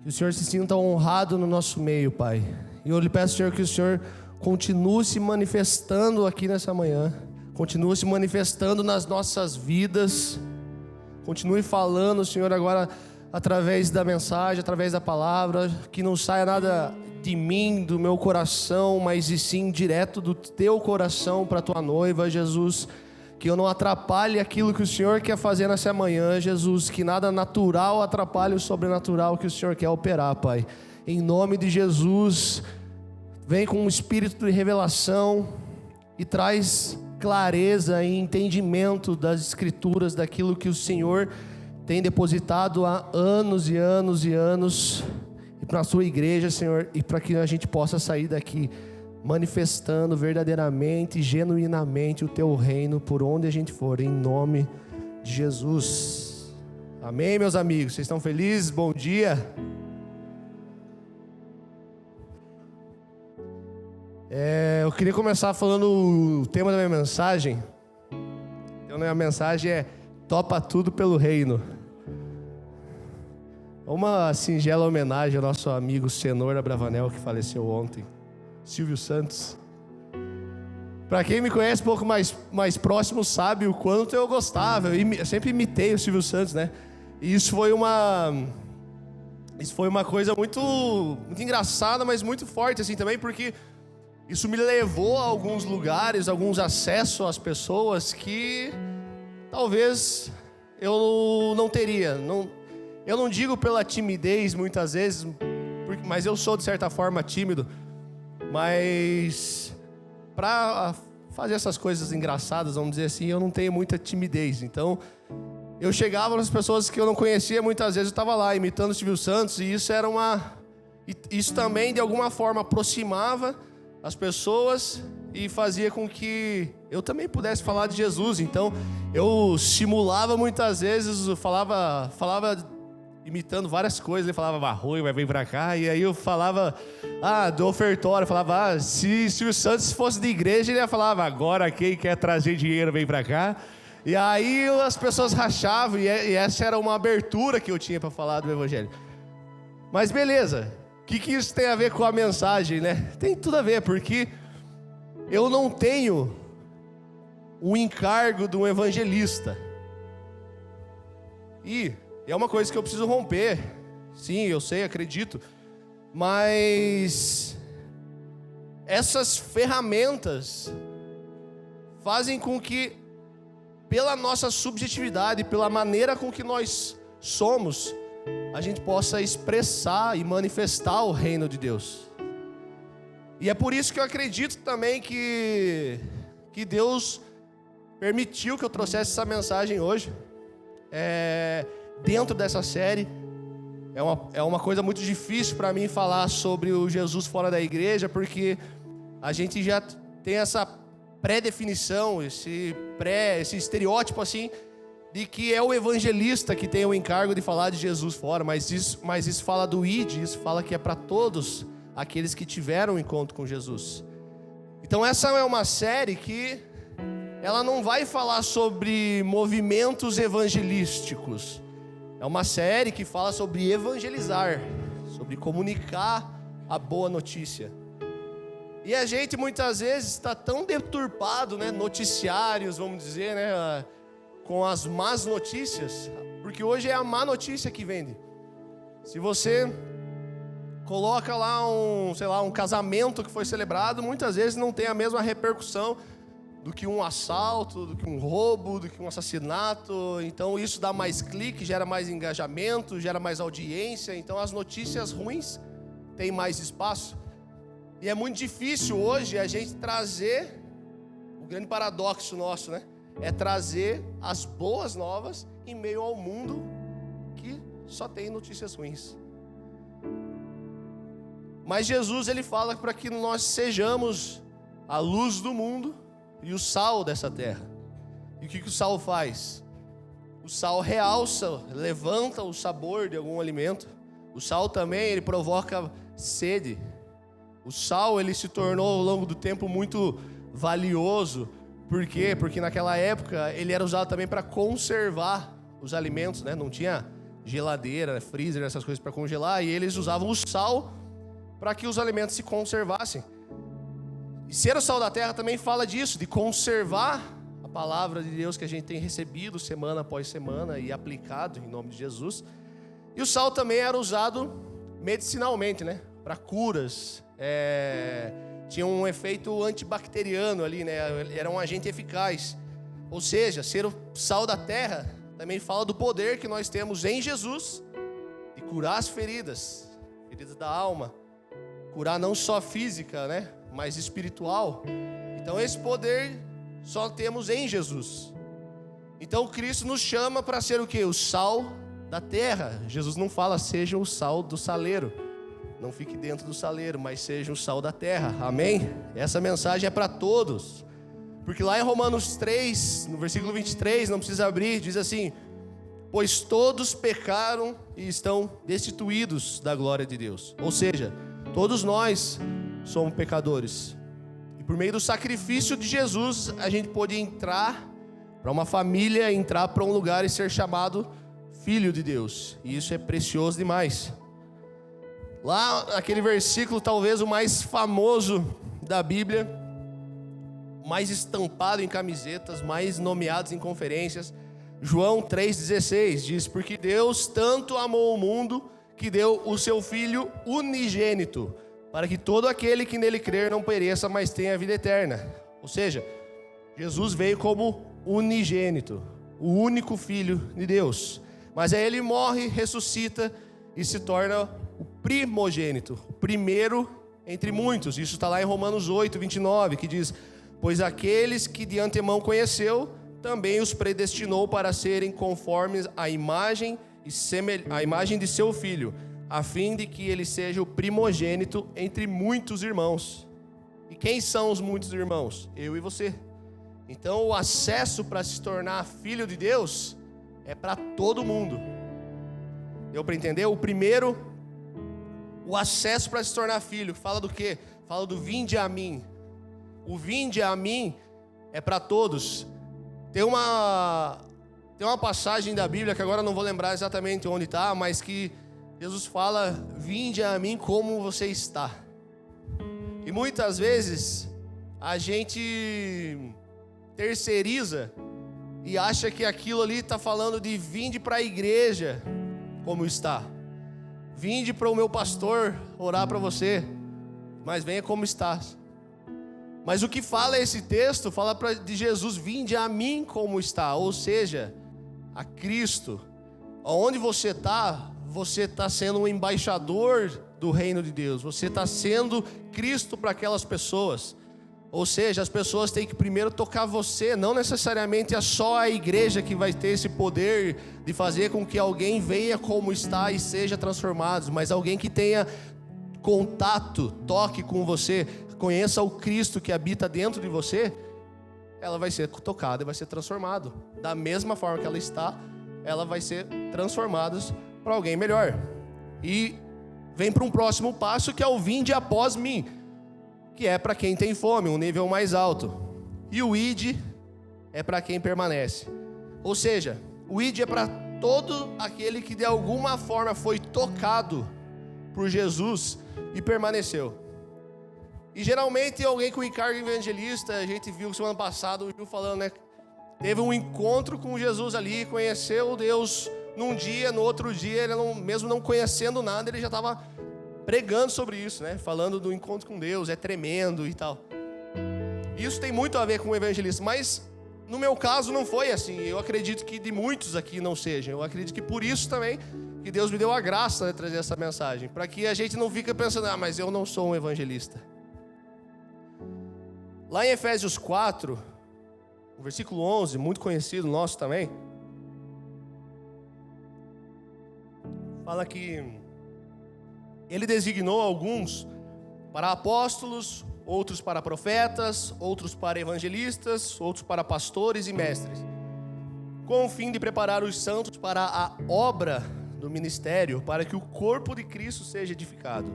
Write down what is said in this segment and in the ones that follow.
Que o Senhor se sinta honrado no nosso meio, Pai. E eu lhe peço, Senhor, que o Senhor continue se manifestando aqui nessa manhã. Continue se manifestando nas nossas vidas. Continue falando, Senhor, agora através da mensagem, através da palavra. Que não saia nada de mim, do meu coração, mas e sim direto do teu coração para a tua noiva, Jesus. Que eu não atrapalhe aquilo que o Senhor quer fazer nessa manhã, Jesus. Que nada natural atrapalhe o sobrenatural que o Senhor quer operar, Pai. Em nome de Jesus, vem com um espírito de revelação e traz clareza e entendimento das Escrituras, daquilo que o Senhor tem depositado há anos e anos e anos, e para a sua igreja, Senhor, e para que a gente possa sair daqui manifestando verdadeiramente, genuinamente o teu reino por onde a gente for, em nome de Jesus. Amém, meus amigos? Vocês estão felizes? Bom dia. Eu queria começar falando o tema da minha mensagem. Então, a minha mensagem é: topa tudo pelo reino. Uma singela homenagem ao nosso amigo Senor Abravanel, que faleceu ontem, Silvio Santos. Para quem me conhece um pouco mais próximo sabe o quanto eu gostava. Eu sempre imitei o Silvio Santos, né? E isso foi uma coisa muito engraçada, mas muito forte assim também, porque isso me levou a alguns lugares, alguns acessos às pessoas que talvez eu não teria. Eu não digo pela timidez muitas vezes, mas eu sou de certa forma tímido. Mas para fazer essas coisas engraçadas, vamos dizer assim, eu não tenho muita timidez. Então, eu chegava nas pessoas que eu não conhecia, muitas vezes eu estava lá imitando o Silvio Santos, e isso também de alguma forma aproximava as pessoas e fazia com que eu também pudesse falar de Jesus. Então, eu simulava muitas vezes, falava imitando várias coisas. Ele falava, Rui, vai vir pra cá. E aí eu falava, do ofertório. Falava, se o Santos fosse de igreja, ele ia falar, agora quem quer trazer dinheiro vem pra cá. E aí as pessoas rachavam, e essa era uma abertura que eu tinha para falar do Evangelho. Mas beleza, o que isso tem a ver com a mensagem, né? Tem tudo a ver, porque eu não tenho o encargo de um evangelista. E é uma coisa que eu preciso romper. Sim, eu sei, acredito. Mas essas ferramentas fazem com que, pela nossa subjetividade, pela maneira com que nós somos, a gente possa expressar e manifestar o reino de Deus. E é por isso que eu acredito também que Deus permitiu que eu trouxesse essa mensagem hoje. Dentro dessa série, é uma coisa muito difícil para mim falar sobre o Jesus fora da igreja, porque a gente já tem essa pré-definição, esse estereótipo assim, de que é o evangelista que tem o encargo de falar de Jesus fora, mas isso fala do ID, isso fala que é para todos aqueles que tiveram um encontro com Jesus. Então essa é uma série que ela não vai falar sobre movimentos evangelísticos. É uma série que fala sobre evangelizar, sobre comunicar a boa notícia. E a gente muitas vezes está tão deturpado, né, noticiários, vamos dizer, né, com as más notícias, porque hoje é a má notícia que vende. Se você coloca lá um casamento que foi celebrado, muitas vezes não tem a mesma repercussão do que um assalto, do que um roubo, do que um assassinato. Então isso dá mais clique, gera mais engajamento, gera mais audiência. Então as notícias ruins têm mais espaço. E é muito difícil hoje a gente trazer, o grande paradoxo nosso, né? É trazer as boas novas em meio ao mundo que só tem notícias ruins. Mas Jesus, ele fala para que nós sejamos a luz do mundo e o sal dessa terra. E o que o sal faz? O sal realça, levanta o sabor de algum alimento. O sal também, ele provoca sede. O sal, ele se tornou ao longo do tempo muito valioso. Por quê? Porque naquela época ele era usado também para conservar os alimentos, né? Não tinha geladeira, freezer, essas coisas para congelar, e eles usavam o sal para que os alimentos se conservassem. E ser o sal da terra também fala disso, de conservar a palavra de Deus que a gente tem recebido semana após semana e aplicado em nome de Jesus. E o sal também era usado medicinalmente, né? Para curas, tinha um efeito antibacteriano ali, né? Era um agente eficaz. Ou seja, ser o sal da terra também fala do poder que nós temos em Jesus de curar as feridas da alma, curar não só física, né? Mas espiritual. Então esse poder só temos em Jesus. Então Cristo nos chama para ser o quê? O sal da terra. Jesus não fala seja o sal do saleiro. Não fique dentro do saleiro, mas seja o sal da terra. Amém? Essa mensagem é para todos. Porque lá em Romanos 3, no versículo 23, não precisa abrir, diz assim: pois todos pecaram e estão destituídos da glória de Deus. Ou seja, todos nós somos pecadores. E por meio do sacrifício de Jesus, a gente pode entrar para uma família, entrar para um lugar e ser chamado filho de Deus. E isso é precioso demais. Lá naquele versículo, talvez o mais famoso da Bíblia, mais estampado em camisetas, mais nomeados em conferências, João 3,16 diz: porque Deus tanto amou o mundo que deu o seu Filho unigênito, para que todo aquele que nele crer não pereça, mas tenha a vida eterna. Ou seja, Jesus veio como unigênito, o único Filho de Deus. Mas aí ele morre, ressuscita e se torna o primogênito, o primeiro entre muitos. Isso está lá em Romanos 8, 29, que diz: pois aqueles que de antemão conheceu, também os predestinou para serem conformes à imagem de seu Filho, a fim de que ele seja o primogênito entre muitos irmãos. E quem são os muitos irmãos? Eu e você. Então o acesso para se tornar filho de Deus é para todo mundo. Deu para entender? O acesso para se tornar filho, fala do quê? Fala do vinde a mim. O vinde a mim é para todos. Tem uma passagem da Bíblia, que agora eu não vou lembrar exatamente onde está, mas que Jesus fala: vinde a mim como você está. E muitas vezes a gente terceiriza e acha que aquilo ali está falando de vinde para a igreja como está. Vinde para o meu pastor orar para você, mas venha como está. Mas o que fala esse texto, fala de Jesus: vinde a mim como está, ou seja, a Cristo. Onde você está sendo um embaixador do reino de Deus, você está sendo Cristo para aquelas pessoas. Ou seja, as pessoas têm que primeiro tocar você, não necessariamente é só a igreja que vai ter esse poder de fazer com que alguém venha como está e seja transformado, mas alguém que tenha contato, toque com você, conheça o Cristo que habita dentro de você, ela vai ser tocada e vai ser transformada. Da mesma forma que ela está, ela vai ser transformada para alguém melhor. E vem para um próximo passo, que é o vinde após mim, que é para quem tem fome, um nível mais alto. E o ide é para quem permanece. Ou seja, o ide é para todo aquele que de alguma forma foi tocado por Jesus e permaneceu. E geralmente alguém com encargo evangelista, a gente viu semana passada, o Gil falando, né? Teve um encontro com Jesus ali, conheceu Deus num dia, no outro dia, ele mesmo não conhecendo nada, ele já estava pregando sobre isso, né? Falando do encontro com Deus, é tremendo e tal. Isso tem muito a ver com o evangelista, mas no meu caso não foi assim. Eu acredito que de muitos aqui não sejam. Eu acredito que por isso também que Deus me deu a graça de trazer essa mensagem, para que a gente não fique pensando: mas eu não sou um evangelista. Lá em Efésios 4, no versículo 11, muito conhecido nosso também, fala que ele designou alguns para apóstolos, outros para profetas, outros para evangelistas, outros para pastores e mestres, com o fim de preparar os santos para a obra do ministério, para que o corpo de Cristo seja edificado,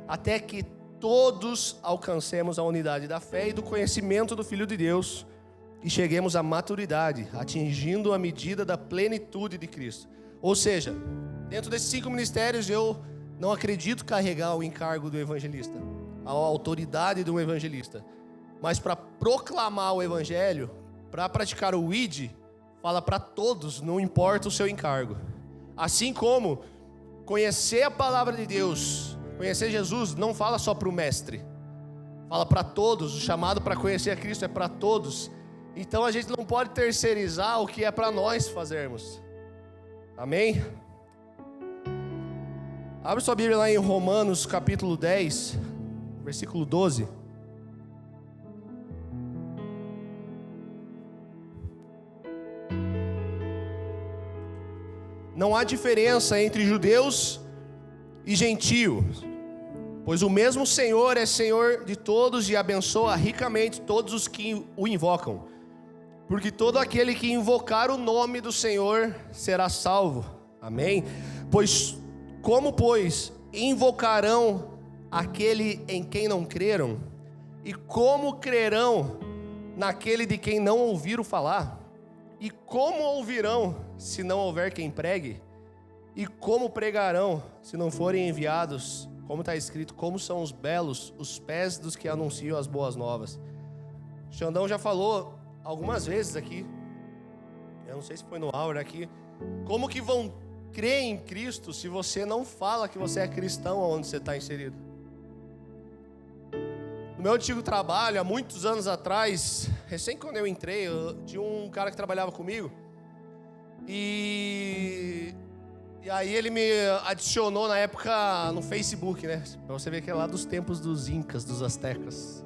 até que todos alcancemos a unidade da fé e do conhecimento do Filho de Deus e cheguemos à maturidade, atingindo a medida da plenitude de Cristo. Ou seja, Dentro desses 5 ministérios, eu não acredito carregar o encargo do evangelista, a autoridade de um evangelista. Mas para proclamar o evangelho, para praticar o ID, fala para todos, não importa o seu encargo. Assim como conhecer a palavra de Deus, conhecer Jesus, não fala só para o mestre, fala para todos. O chamado para conhecer a Cristo é para todos. Então a gente não pode terceirizar o que é para nós fazermos. Amém? Abre sua Bíblia lá em Romanos capítulo 10, versículo 12. Não há diferença entre judeus e gentios, pois o mesmo Senhor é Senhor de todos e abençoa ricamente todos os que o invocam. Porque todo aquele que invocar o nome do Senhor será salvo. Amém? Como invocarão aquele em quem não creram? E como crerão naquele de quem não ouviram falar? E como ouvirão se não houver quem pregue? E como pregarão se não forem enviados? Como está escrito, como são os belos os pés dos que anunciam as boas novas. Xandão já falou algumas vezes aqui, eu não sei se foi no Aura aqui, como que vão crer em Cristo se você não fala que você é cristão onde você está inserido? No meu antigo trabalho, há muitos anos atrás, recém quando eu entrei, tinha um cara que trabalhava comigo, e aí ele me adicionou na época no Facebook, né? Pra você ver que é lá dos tempos dos Incas, dos Aztecas.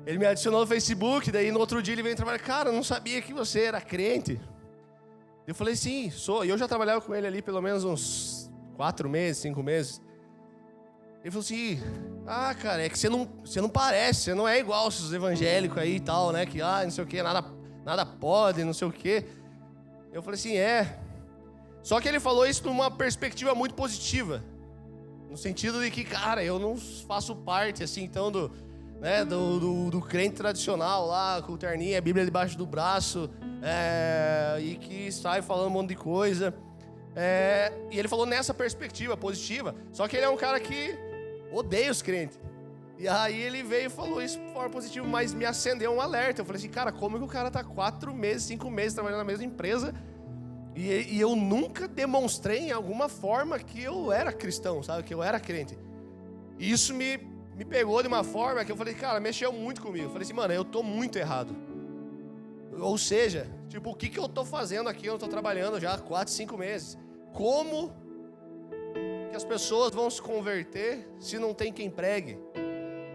Ele me adicionou no Facebook, daí no outro dia ele veio trabalhar. Cara, eu não sabia que você era crente. Eu falei, sim, sou. E eu já trabalhava com ele ali pelo menos uns 4 meses, 5 meses. Ele falou assim, cara, é que você não parece, você não é igual esses evangélicos aí e tal, né? Que, não sei o que, nada pode, não sei o que. Eu falei assim, Só que ele falou isso numa perspectiva muito positiva. No sentido de que, cara, eu não faço parte, assim, então, do crente tradicional lá, com o terninho, a Bíblia debaixo do braço, e que sai falando um monte de coisa. E ele falou nessa perspectiva positiva. Só que ele é um cara que odeia os crentes. E aí ele veio e falou isso de forma positiva, mas me acendeu um alerta. Eu falei assim, cara, como que o cara tá 4 meses, 5 meses trabalhando na mesma empresa e eu nunca demonstrei em alguma forma que eu era cristão, sabe? Que eu era crente. E isso me pegou de uma forma que eu falei, cara, mexeu muito comigo. Eu falei assim, mano, eu tô muito errado. Ou seja, tipo, o que eu tô fazendo aqui? Eu tô trabalhando já há 4, 5 meses. Como que as pessoas vão se converter se não tem quem pregue?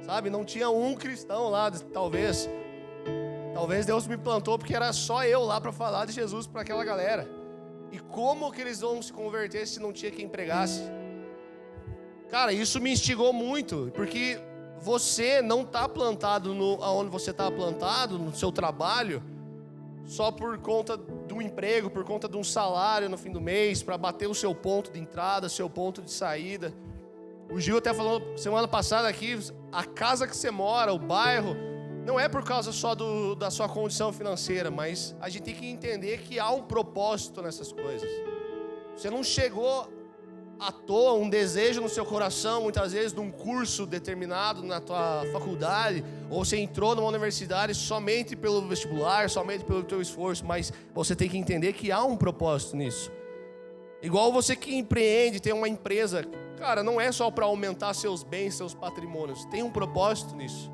Sabe, não tinha um cristão lá, talvez Deus me plantou porque era só eu lá para falar de Jesus para aquela galera. E como que eles vão se converter se não tinha quem pregasse? Cara, isso me instigou muito, porque você não está plantado onde você está plantado, no seu trabalho, só por conta do emprego, por conta de um salário no fim do mês, para bater o seu ponto de entrada, seu ponto de saída. O Gil até falou semana passada aqui, a casa que você mora, o bairro, não é por causa só da sua condição financeira, mas a gente tem que entender que há um propósito nessas coisas. Você não chegou à toa, um desejo no seu coração, muitas vezes, de um curso determinado na tua faculdade, ou você entrou numa universidade somente pelo vestibular, somente pelo teu esforço, mas você tem que entender que há um propósito nisso. Igual você que empreende, tem uma empresa, cara, não é só para aumentar seus bens, seus patrimônios, tem um propósito nisso.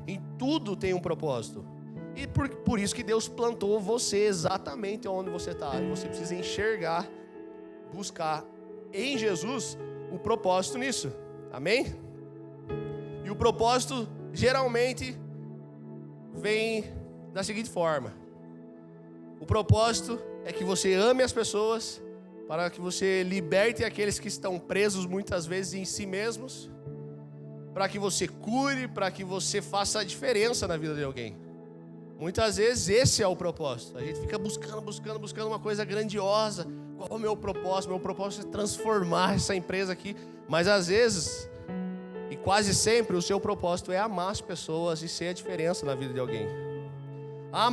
Em tudo tem um propósito. E por isso que Deus plantou você exatamente onde você está. E você precisa enxergar, buscar em Jesus o propósito nisso. Amém? E o propósito geralmente vem da seguinte forma: o propósito é que você ame as pessoas, para que você liberte aqueles que estão presos muitas vezes em si mesmos, para que você cure, para que você faça a diferença na vida de alguém. Muitas vezes esse é o propósito. A gente fica buscando uma coisa grandiosa. Qual é o meu propósito? Meu propósito é transformar essa empresa aqui. Mas às vezes, e quase sempre, o seu propósito é amar as pessoas e ser a diferença na vida de alguém.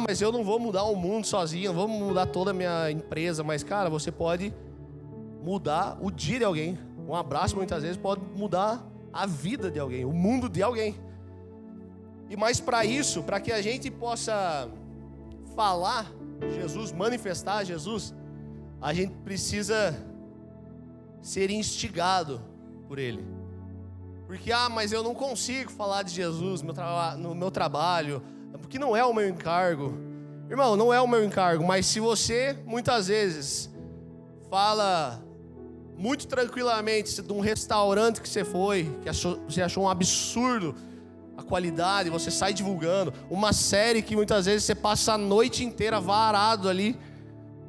Mas eu não vou mudar o mundo sozinho, não vou mudar toda a minha empresa. Mas, cara, você pode mudar o dia de alguém. Um abraço muitas vezes pode mudar a vida de alguém, o mundo de alguém. E mais para isso, para que a gente possa falar Jesus, manifestar Jesus, a gente precisa ser instigado por Ele. Porque, mas eu não consigo falar de Jesus no meu trabalho, porque não é o meu encargo. Irmão, não é o meu encargo, mas se você, muitas vezes, fala muito tranquilamente de um restaurante que você foi, que você achou um absurdo a qualidade, você sai divulgando, uma série que muitas vezes você passa a noite inteira varado ali,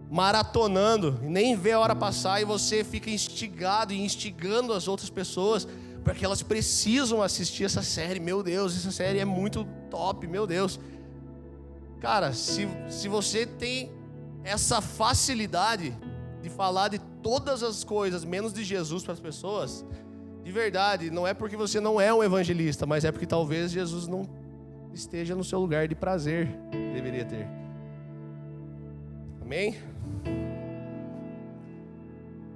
maratonando, e nem vê a hora passar, e você fica instigado e instigando as outras pessoas, porque elas precisam assistir essa série. Meu Deus, essa série é muito top, meu Deus. Cara, se você tem essa facilidade de falar de todas as coisas, menos de Jesus para as pessoas, de verdade, não é porque você não é um evangelista, mas é porque talvez Jesus não esteja no seu lugar de prazer que deveria ter. Amém?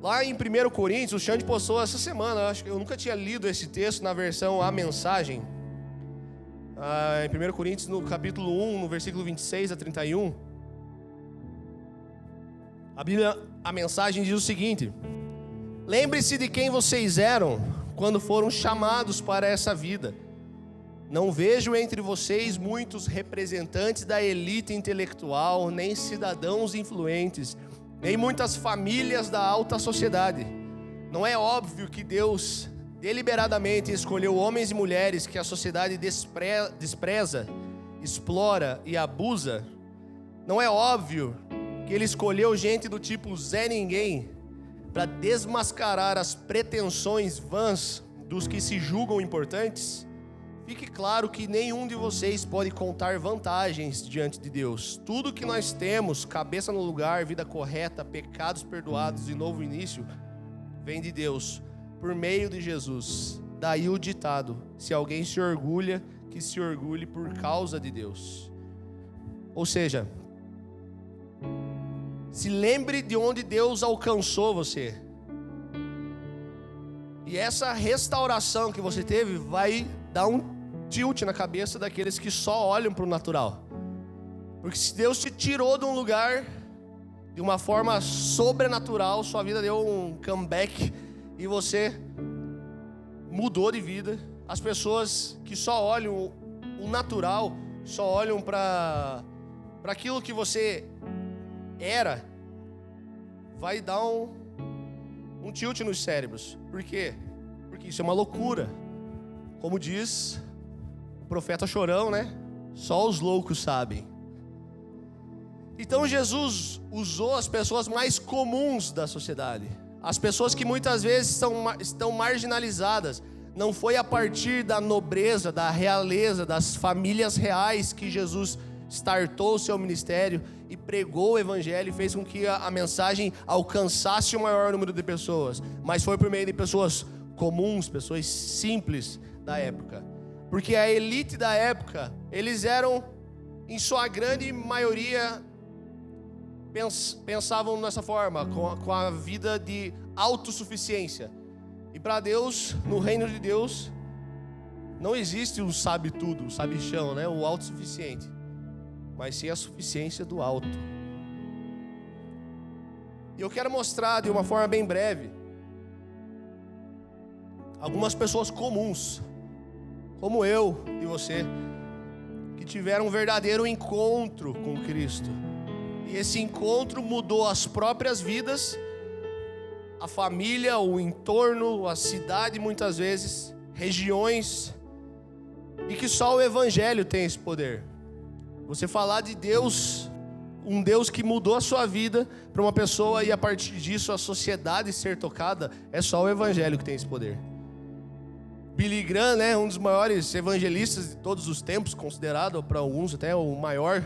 Lá em 1 Coríntios, o Xande postou essa semana, acho que eu nunca tinha lido esse texto na versão A Mensagem. Em 1 Coríntios, no capítulo 1, no versículo 26 a 31. A Bíblia, a Mensagem diz o seguinte: lembre-se de quem vocês eram quando foram chamados para essa vida. Não vejo entre vocês muitos representantes da elite intelectual, nem cidadãos influentes, nem muitas famílias da alta sociedade. Não é óbvio que Deus deliberadamente escolheu homens e mulheres que a sociedade despreza, explora e abusa? Não é óbvio que Ele escolheu gente do tipo Zé Ninguém para desmascarar as pretensões vãs dos que se julgam importantes? Fique claro que nenhum de vocês pode contar vantagens diante de Deus. Tudo que nós temos, cabeça no lugar, vida correta, pecados perdoados e novo início, vem de Deus, por meio de Jesus. Daí o ditado: se alguém se orgulha, que se orgulhe por causa de Deus. Ou seja, se lembre de onde Deus alcançou você. E essa restauração que você teve vai dar um tilt na cabeça daqueles que só olham para o natural. Porque se Deus te tirou de um lugar de uma forma sobrenatural, sua vida deu um comeback e você mudou de vida. As pessoas que só olham o natural, só olham para aquilo que você era, vai dar um tilt nos cérebros. Por quê? Porque isso é uma loucura. Como diz o profeta Chorão, né? Só os loucos sabem. Então Jesus usou as pessoas mais comuns da sociedade, as pessoas que muitas vezes estão marginalizadas. Não foi a partir da nobreza, da realeza, das famílias reais que Jesus startou o seu ministério e pregou o evangelho e fez com que a mensagem alcançasse o maior número de pessoas, mas foi por meio de pessoas comuns, pessoas simples da época. Porque a elite da época, eles eram, em sua grande maioria, pensavam dessa forma, com a vida de autossuficiência. E para Deus, no reino de Deus, não existe o sabe-tudo, o sabichão, né? O autossuficiente, mas sim a suficiência do alto. E eu quero mostrar de uma forma bem breve algumas pessoas comuns, como eu e você, que tiveram um verdadeiro encontro com Cristo. E esse encontro mudou as próprias vidas, a família, o entorno, a cidade, muitas vezes, regiões, e que só o evangelho tem esse poder. Você falar de Deus, um Deus que mudou a sua vida para uma pessoa e a partir disso a sociedade ser tocada, é só o evangelho que tem esse poder. Billy Graham, né, um dos maiores evangelistas de todos os tempos, considerado para alguns até o maior.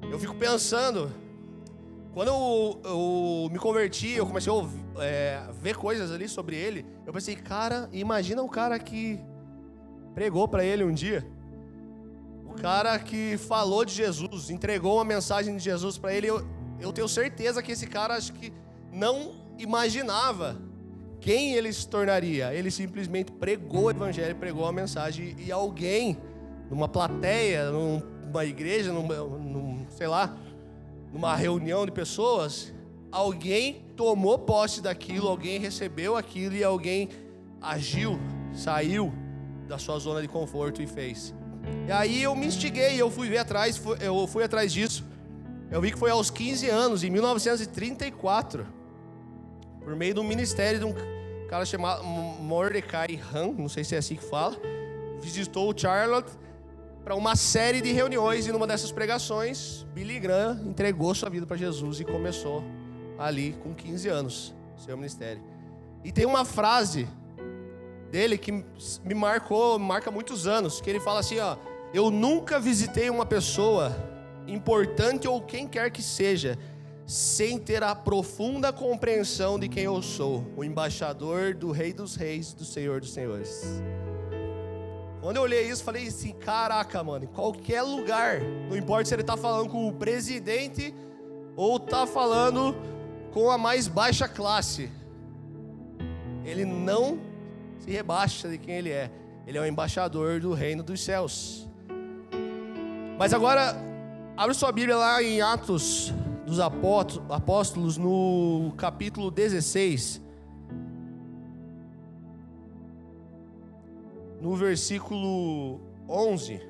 Eu fico pensando, quando eu me converti, eu comecei a ver coisas ali sobre ele. Eu pensei, cara, imagina um cara que pregou para ele um dia. O cara que falou de Jesus, entregou uma mensagem de Jesus para ele. Eu tenho certeza que esse cara, acho que não imaginava quem ele se tornaria. Ele simplesmente pregou o evangelho, pregou a mensagem, e alguém, numa plateia, numa igreja, sei lá, numa reunião de pessoas, alguém tomou posse daquilo, alguém recebeu aquilo e alguém agiu, saiu da sua zona de conforto e fez. E aí eu me instiguei, eu fui atrás disso. Eu vi que foi aos 15 anos, em 1934, por meio do ministério de um cara chamado Mordecai Ham, não sei se é assim que fala, visitou o Charlotte para uma série de reuniões, e numa dessas pregações, Billy Graham entregou sua vida para Jesus e começou ali com 15 anos seu ministério. E tem uma frase dele que me marca muitos anos, que ele fala assim, ó: eu nunca visitei uma pessoa importante ou quem quer que seja sem ter a profunda compreensão de quem eu sou, o embaixador do Rei dos Reis, do Senhor dos Senhores. Quando eu olhei isso, falei assim, caraca, mano, em qualquer lugar, não importa se ele tá falando com o presidente ou tá falando com a mais baixa classe, ele não se rebaixa de quem ele é. Ele é o embaixador do reino dos céus. Mas agora, abre sua Bíblia lá em Atos dos Apóstolos, no capítulo 16, no versículo 11.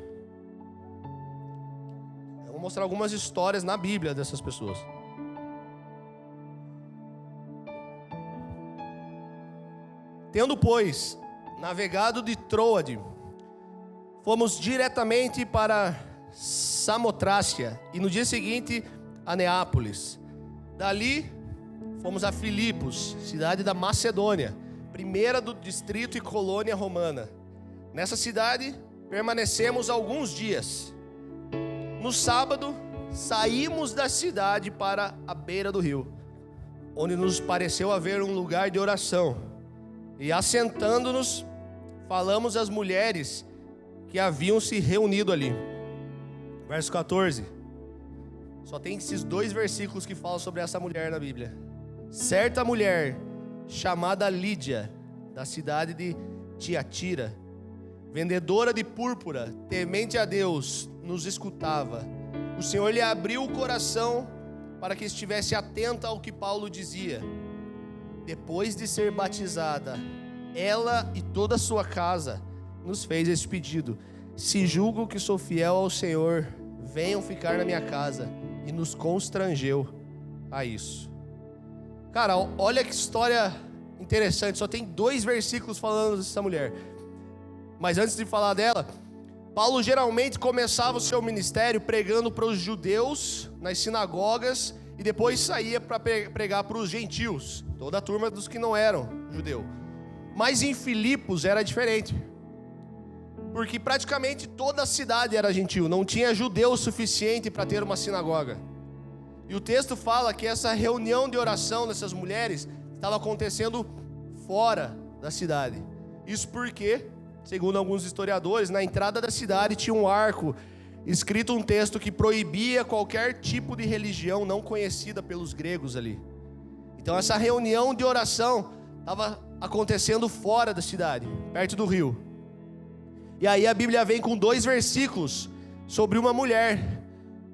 Eu vou mostrar algumas histórias na Bíblia dessas pessoas. Tendo, pois, navegado de Troade, fomos diretamente para Samotrácia e no dia seguinte a Neápolis. Dali fomos a Filipos, cidade da Macedônia, primeira do distrito e colônia romana. Nessa cidade permanecemos alguns dias. No sábado saímos da cidade para a beira do rio, onde nos pareceu haver um lugar de oração. E assentando-nos, falamos às mulheres que haviam se reunido ali. Verso 14. Só tem esses 2 versículos que falam sobre essa mulher na Bíblia. Certa mulher, chamada Lídia, da cidade de Tiatira, vendedora de púrpura, temente a Deus, nos escutava. O Senhor lhe abriu o coração para que estivesse atenta ao que Paulo dizia. Depois de ser batizada, ela e toda a sua casa nos fez esse pedido: se julgo que sou fiel ao Senhor, venham ficar na minha casa. E nos constrangeu a isso. Cara, olha que história interessante. Só tem 2 versículos falando dessa mulher. Mas antes de falar dela, Paulo geralmente começava o seu ministério pregando para os judeus nas sinagogas e depois saía para pregar para os gentios, toda a turma dos que não eram judeu. Mas em Filipos era diferente, porque praticamente toda a cidade era gentil, não tinha judeu suficiente para ter uma sinagoga. E o texto fala que essa reunião de oração dessas mulheres estava acontecendo fora da cidade. Isso porque, segundo alguns historiadores, na entrada da cidade tinha um arco, escrito um texto que proibia qualquer tipo de religião não conhecida pelos gregos ali. Então essa reunião de oração estava acontecendo fora da cidade, perto do rio. E aí a Bíblia vem com 2 versículos sobre uma mulher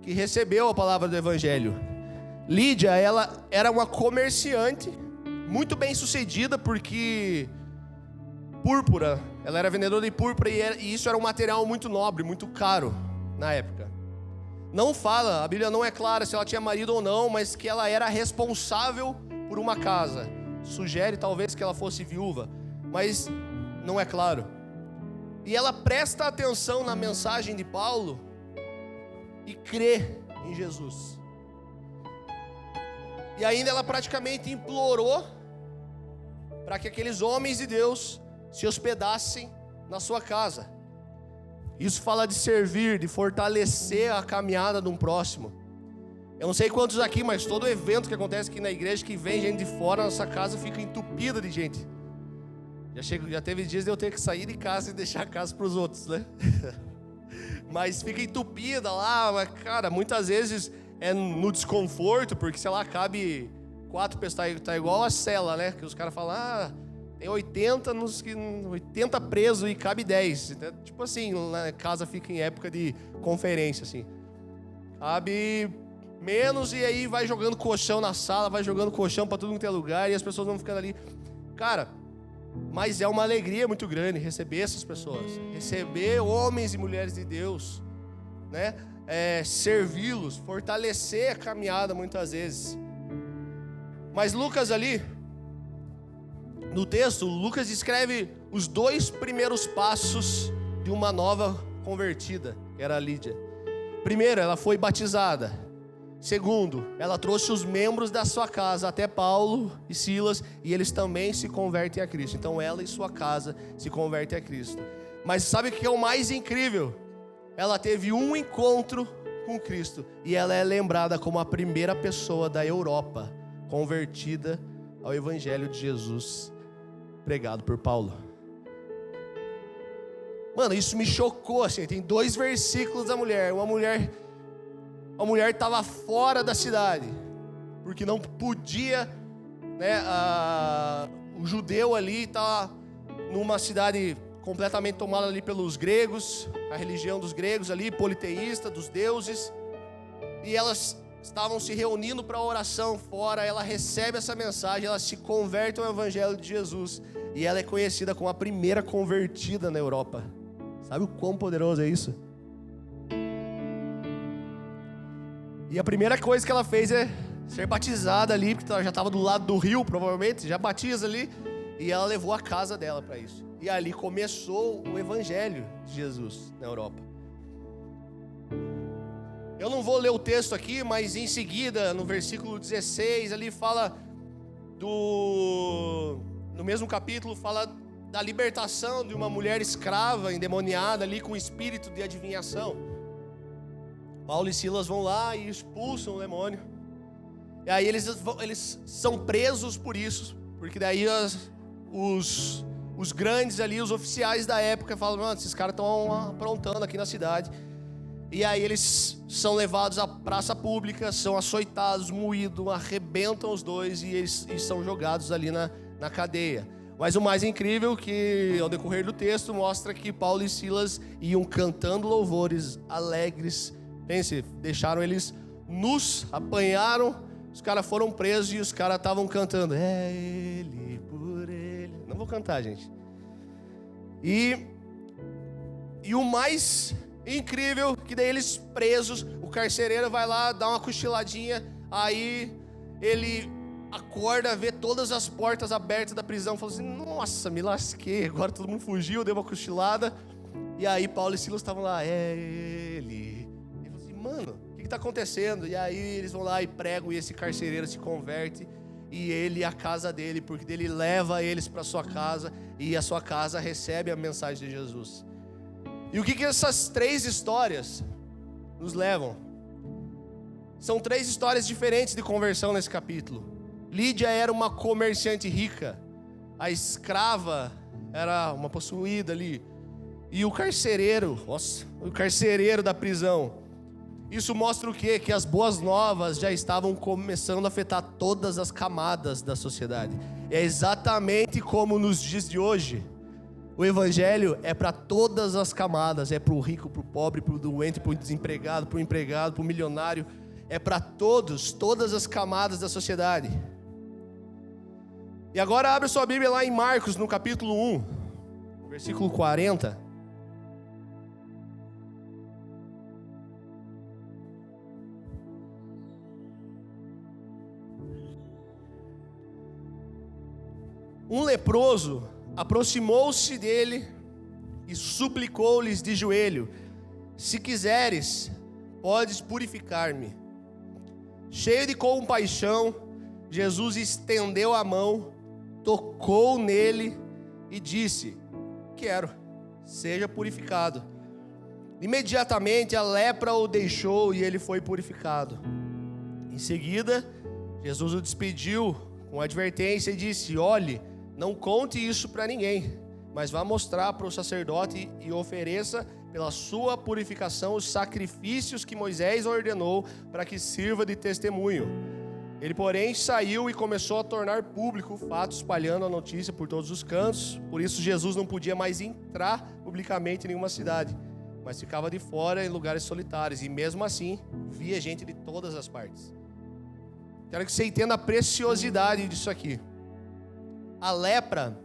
que recebeu a palavra do Evangelho. Lídia, ela era uma comerciante muito bem sucedida, porque púrpura, ela era vendedora de púrpura e isso era um material muito nobre, muito caro na época. Não fala, a Bíblia não é clara se ela tinha marido ou não, mas que ela era responsável por uma casa. Sugere talvez que ela fosse viúva, mas não é claro. E ela presta atenção na mensagem de Paulo e crê em Jesus. E ainda ela praticamente implorou para que aqueles homens de Deus se hospedassem na sua casa. Isso fala de servir, de fortalecer a caminhada de um próximo. Eu não sei quantos aqui, mas todo evento que acontece aqui na igreja, que vem gente de fora, nossa casa fica entupida de gente. Já teve dias de eu ter que sair de casa e deixar a casa para os outros, né? Mas fica entupida lá, mas, cara, muitas vezes é no desconforto, porque, sei lá, cabe 4 pessoas, tá igual a cela, né? Que os caras falam, tem 80 presos e cabe 10. Tipo assim, a casa fica em época de conferência, assim. Cabe menos e aí vai jogando colchão na sala, vai jogando colchão pra tudo que tem lugar e as pessoas vão ficando ali. Cara, mas é uma alegria muito grande receber essas pessoas. Receber homens e mulheres de Deus, né? Servi-los, fortalecer a caminhada muitas vezes. Mas Lucas ali, no texto, Lucas descreve os 2 primeiros passos de uma nova convertida, que era a Lídia. Primeiro, ela foi batizada. Segundo, ela trouxe os membros da sua casa até Paulo e Silas, e eles também se convertem a Cristo. Então ela e sua casa se convertem a Cristo. Mas sabe o que é o mais incrível? Ela teve um encontro com Cristo, e ela é lembrada como a primeira pessoa da Europa convertida ao Evangelho de Jesus, pregado por Paulo. Mano, isso me chocou, assim. Tem 2 versículos da mulher. Uma mulher estava fora da cidade, porque não podia, né? O judeu ali estava numa cidade completamente tomada ali pelos gregos, a religião dos gregos ali, politeísta, dos deuses, e elas estavam se reunindo para oração fora. Ela recebe essa mensagem, ela se converte ao Evangelho de Jesus, e ela é conhecida como a primeira convertida na Europa. Sabe o quão poderoso é isso? E a primeira coisa que ela fez é ser batizada ali, porque ela já estava do lado do rio, provavelmente, já batiza ali, e ela levou a casa dela para isso. E ali começou o Evangelho de Jesus na Europa. Eu não vou ler o texto aqui, mas em seguida, no versículo 16, ali fala no mesmo capítulo, fala da libertação de uma mulher escrava, endemoniada ali com espírito de adivinhação. Paulo e Silas vão lá e expulsam o demônio. E aí eles são presos por isso, porque daí os grandes ali, os oficiais da época falam, mano, esses caras estão aprontando aqui na cidade. E aí eles são levados à praça pública, são açoitados, moídos, arrebentam os 2 e são jogados ali na cadeia. Mas o mais incrível que ao decorrer do texto mostra que Paulo e Silas iam cantando louvores alegres. Pense, deixaram eles nus, apanharam, os caras foram presos e os caras estavam cantando, é ele, por ele. Não vou cantar, gente. E o mais incrível, que daí eles presos, o carcereiro vai lá, dá uma cochiladinha, aí ele acorda, vê todas as portas abertas da prisão, fala assim, nossa, me lasquei, agora todo mundo fugiu, deu uma cochilada, e aí Paulo e Silas estavam lá, é ele. E ele falou assim, mano, o que está acontecendo? E aí eles vão lá e pregam, e esse carcereiro se converte, e ele e a casa dele, porque ele leva eles para sua casa, e a sua casa recebe a mensagem de Jesus. E o que essas 3 histórias nos levam? São 3 histórias diferentes de conversão nesse capítulo. Lídia era uma comerciante rica. A escrava era uma possuída ali. E o carcereiro da prisão. Isso mostra o quê? Que as boas novas já estavam começando a afetar todas as camadas da sociedade. É exatamente como nos dias de hoje. O Evangelho é para todas as camadas, é para o rico, para o pobre, para o doente, para o desempregado, para o empregado, para o milionário, é para todas as camadas da sociedade. E agora abre sua Bíblia lá em Marcos, no capítulo 1, versículo 40. Um leproso aproximou-se dele e suplicou-lhes de joelho, se quiseres, podes purificar-me. Cheio de compaixão, Jesus estendeu a mão, tocou nele e disse, quero, seja purificado. Imediatamente a lepra o deixou e ele foi purificado. Em seguida, Jesus o despediu com advertência e disse, olhe, não conte isso para ninguém, mas vá mostrar para o sacerdote e ofereça pela sua purificação os sacrifícios que Moisés ordenou para que sirva de testemunho. Ele, porém, saiu e começou a tornar público o fato, espalhando a notícia por todos os cantos. Por isso, Jesus não podia mais entrar publicamente em nenhuma cidade, mas ficava de fora em lugares solitários. E mesmo assim, via gente de todas as partes. Quero que você entenda a preciosidade disso aqui. A lepra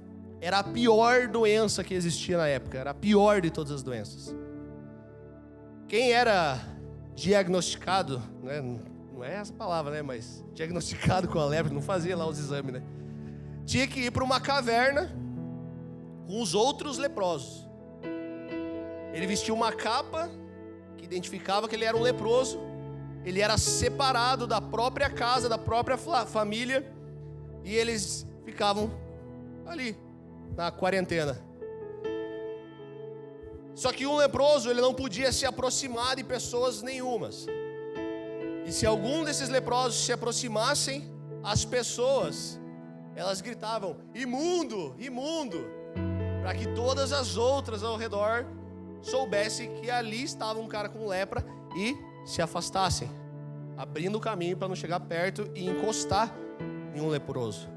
era a pior doença que existia na época. Era a pior de todas as doenças. Quem era diagnosticado, né? Não é essa palavra, né? Mas diagnosticado com a lepra, não fazia lá os exames, né? Tinha que ir para uma caverna com os outros leprosos. Ele vestia uma capa que identificava que ele era um leproso. Ele era separado da própria casa, da própria família. E eles ficavam ali, na quarentena. Só que um leproso, ele não podia se aproximar de pessoas nenhumas. E se algum desses leprosos se aproximassem, as pessoas, elas gritavam, imundo, imundo, para que todas as outras ao redor soubessem que ali estava um cara com lepra e se afastassem, abrindo o caminho para não chegar perto e encostar em um leproso.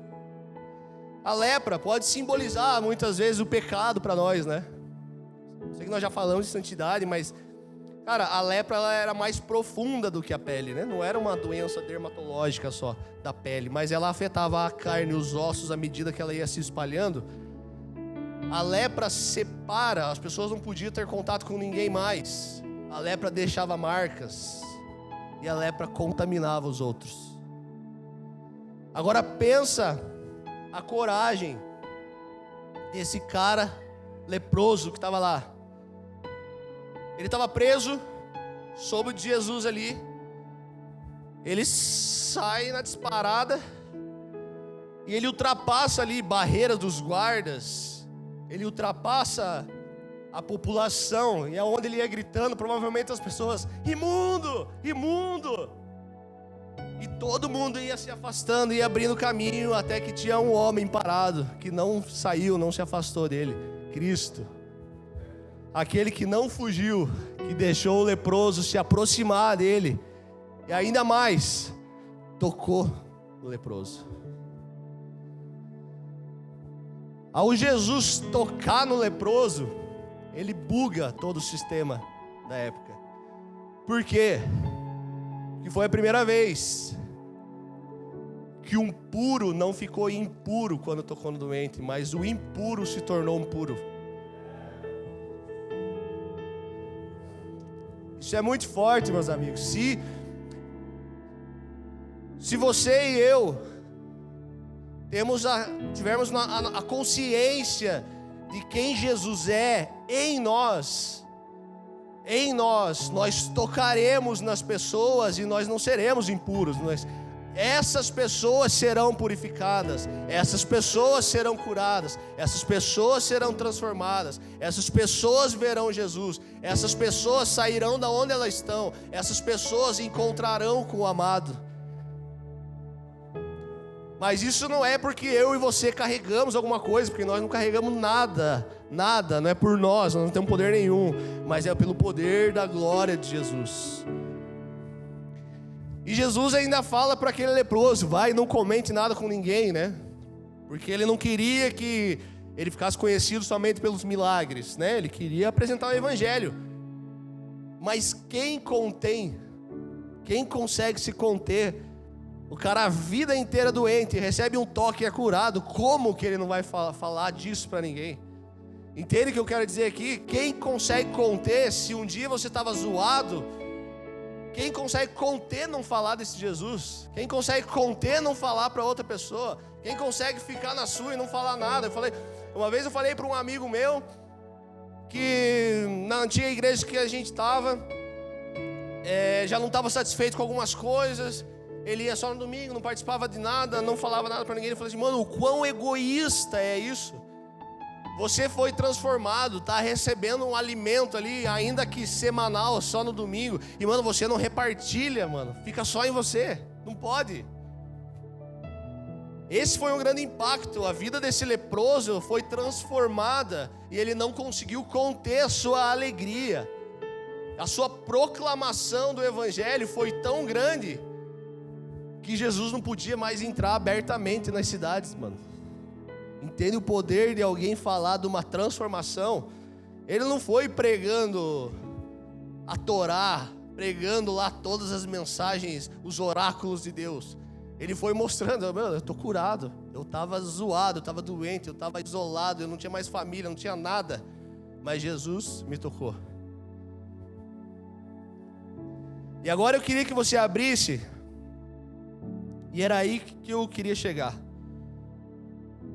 A lepra pode simbolizar muitas vezes o pecado para nós, né? Sei que nós já falamos de santidade, mas cara, a lepra ela era mais profunda do que a pele, né? Não era uma doença dermatológica só da pele, mas ela afetava a carne, os ossos à medida que ela ia se espalhando. A lepra separa, as pessoas não podiam ter contato com ninguém mais. A lepra deixava marcas e a lepra contaminava os outros. Agora pensa a coragem desse cara leproso que estava lá. Ele estava preso, soube de Jesus ali. Ele sai na disparada e ele ultrapassa ali barreiras dos guardas. Ele ultrapassa a população. E aonde ele ia gritando, provavelmente as pessoas, imundo, imundo. E todo mundo ia se afastando, ia abrindo caminho, até que tinha um homem parado, que não saiu, não se afastou dele, Cristo. Aquele que não fugiu, que deixou o leproso se aproximar dele, e ainda mais, tocou no leproso. Ao Jesus tocar no leproso, ele buga todo o sistema da época. Por quê? Porque foi a primeira vez que um puro não ficou impuro quando tocou no doente, mas o impuro se tornou um puro. Isso é muito forte, meus amigos. Se você e eu tivermos a consciência de quem Jesus é em nós, nós tocaremos nas pessoas e nós não seremos impuros. Essas pessoas serão purificadas, essas pessoas serão curadas, essas pessoas serão transformadas, essas pessoas verão Jesus, essas pessoas sairão da onde elas estão, essas pessoas encontrarão com o amado. Mas isso não é porque eu e você carregamos alguma coisa, porque nós não carregamos nada, não é por nós não temos poder nenhum, mas é pelo poder da glória de Jesus. E Jesus ainda fala para aquele leproso, vai, não comente nada com ninguém, né? Porque ele não queria que ele ficasse conhecido somente pelos milagres, né? Ele queria apresentar o evangelho. Mas quem consegue se conter? O cara a vida inteira doente, recebe um toque e é curado, como que ele não vai falar disso para ninguém? Entende o que eu quero dizer aqui? Quem consegue conter, se um dia você estava zoado, quem consegue conter não falar desse Jesus? Quem consegue conter não falar para outra pessoa? Quem consegue ficar na sua e não falar nada? Uma vez eu falei para um amigo meu que na antiga igreja que a gente estava, já não estava satisfeito com algumas coisas. Ele ia só no domingo, não participava de nada, não falava nada para ninguém. Ele falou assim, mano, o quão egoísta é isso? Você foi transformado, está recebendo um alimento ali, ainda que semanal, só no domingo. E, mano, você não repartilha, mano. Fica só em você. Não pode. Esse foi um grande impacto. A vida desse leproso foi transformada e ele não conseguiu conter a sua alegria. A sua proclamação do evangelho foi tão grande que Jesus não podia mais entrar abertamente nas cidades, mano. Entende o poder de alguém falar de uma transformação? Ele não foi pregando a Torá, pregando lá todas as mensagens, os oráculos de Deus. Ele foi mostrando, mano, eu tô curado, eu tava zoado, eu tava doente, eu tava isolado, eu não tinha mais família, não tinha nada. Mas Jesus me tocou. E agora eu queria que você abrisse, e era aí que eu queria chegar.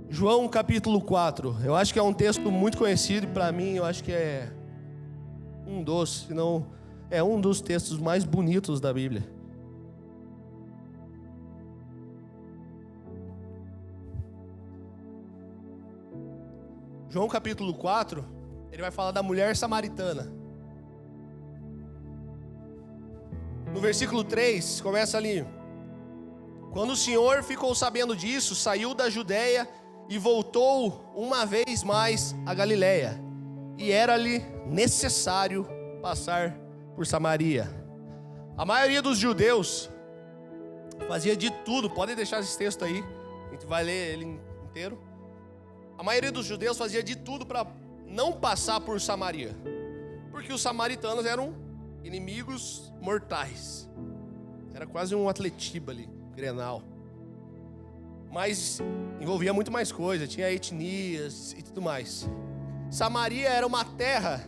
João capítulo 4, eu acho que é um texto muito conhecido para mim, eu acho que é um dos textos mais bonitos da Bíblia. João capítulo 4, ele vai falar da mulher samaritana. No versículo 3, começa ali: quando o Senhor ficou sabendo disso, saiu da Judeia e voltou uma vez mais a Galiléia, e era-lhe necessário passar por Samaria. A maioria dos judeus fazia de tudo, podem deixar esse texto aí, a gente vai ler ele inteiro. A maioria dos judeus fazia de tudo para não passar por Samaria, porque os samaritanos eram inimigos mortais. Era quase um Atletiba ali, Grenal. Mas envolvia muito mais coisa, tinha etnias e tudo mais. Samaria era uma terra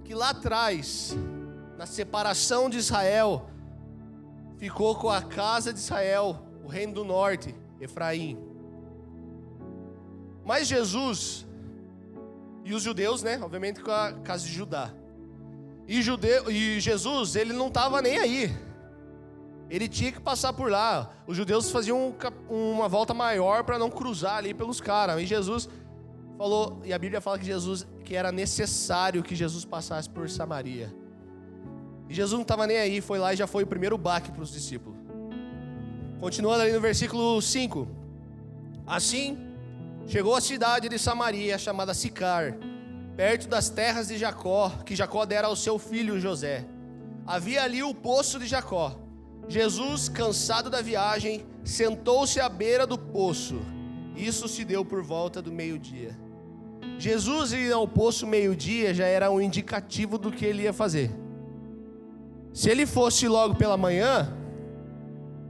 que lá atrás, na separação de Israel, ficou com a casa de Israel, o reino do norte, Efraim. Mas Jesus e os judeus, né, obviamente com a casa de Judá. E Jesus, ele não estava nem aí. Ele tinha que passar por lá. Os judeus faziam uma volta maior para não cruzar ali pelos caras. E Jesus falou, e a Bíblia fala que era necessário que Jesus passasse por Samaria. E Jesus não estava nem aí, foi lá e já foi o primeiro baque para os discípulos. Continuando ali no versículo 5. Assim, chegou à cidade de Samaria, chamada Sicar, perto das terras de Jacó, que Jacó dera ao seu filho José. Havia ali o poço de Jacó. Jesus, cansado da viagem, sentou-se à beira do poço. Isso se deu por volta do meio-dia. Jesus ir ao poço meio-dia já era um indicativo do que ele ia fazer. Se ele fosse logo pela manhã,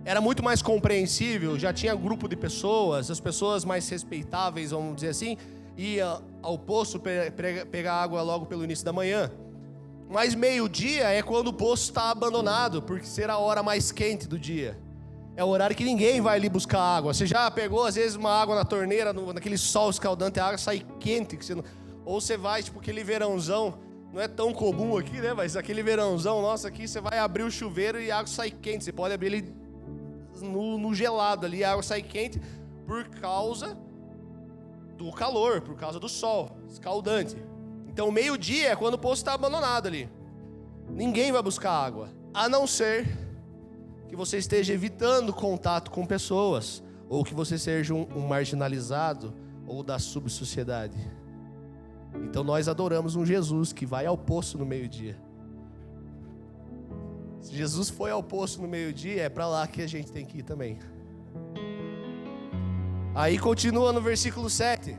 era muito mais compreensível, já tinha grupo de pessoas, as pessoas mais respeitáveis, vamos dizer assim, ia ao poço pegar água logo pelo início da manhã. Mas meio-dia é quando o poço está abandonado, porque será a hora mais quente do dia. É o horário que ninguém vai ali buscar água. Você já pegou, às vezes, uma água na torneira, naquele sol escaldante, a água sai quente. Que você não... Ou você vai, tipo, aquele verãozão, não é tão comum aqui, né? Mas aquele verãozão nosso aqui, você vai abrir o chuveiro e a água sai quente. Você pode abrir ele no gelado ali, a água sai quente por causa do calor, por causa do sol escaldante. Então, meio-dia é quando o poço está abandonado ali. Ninguém vai buscar água, a não ser que você esteja evitando contato com pessoas, ou que você seja um marginalizado, ou da subsociedade. Então, nós adoramos um Jesus que vai ao poço no meio-dia. Se Jesus foi ao poço no meio-dia, é para lá que a gente tem que ir também. Aí continua no versículo 7.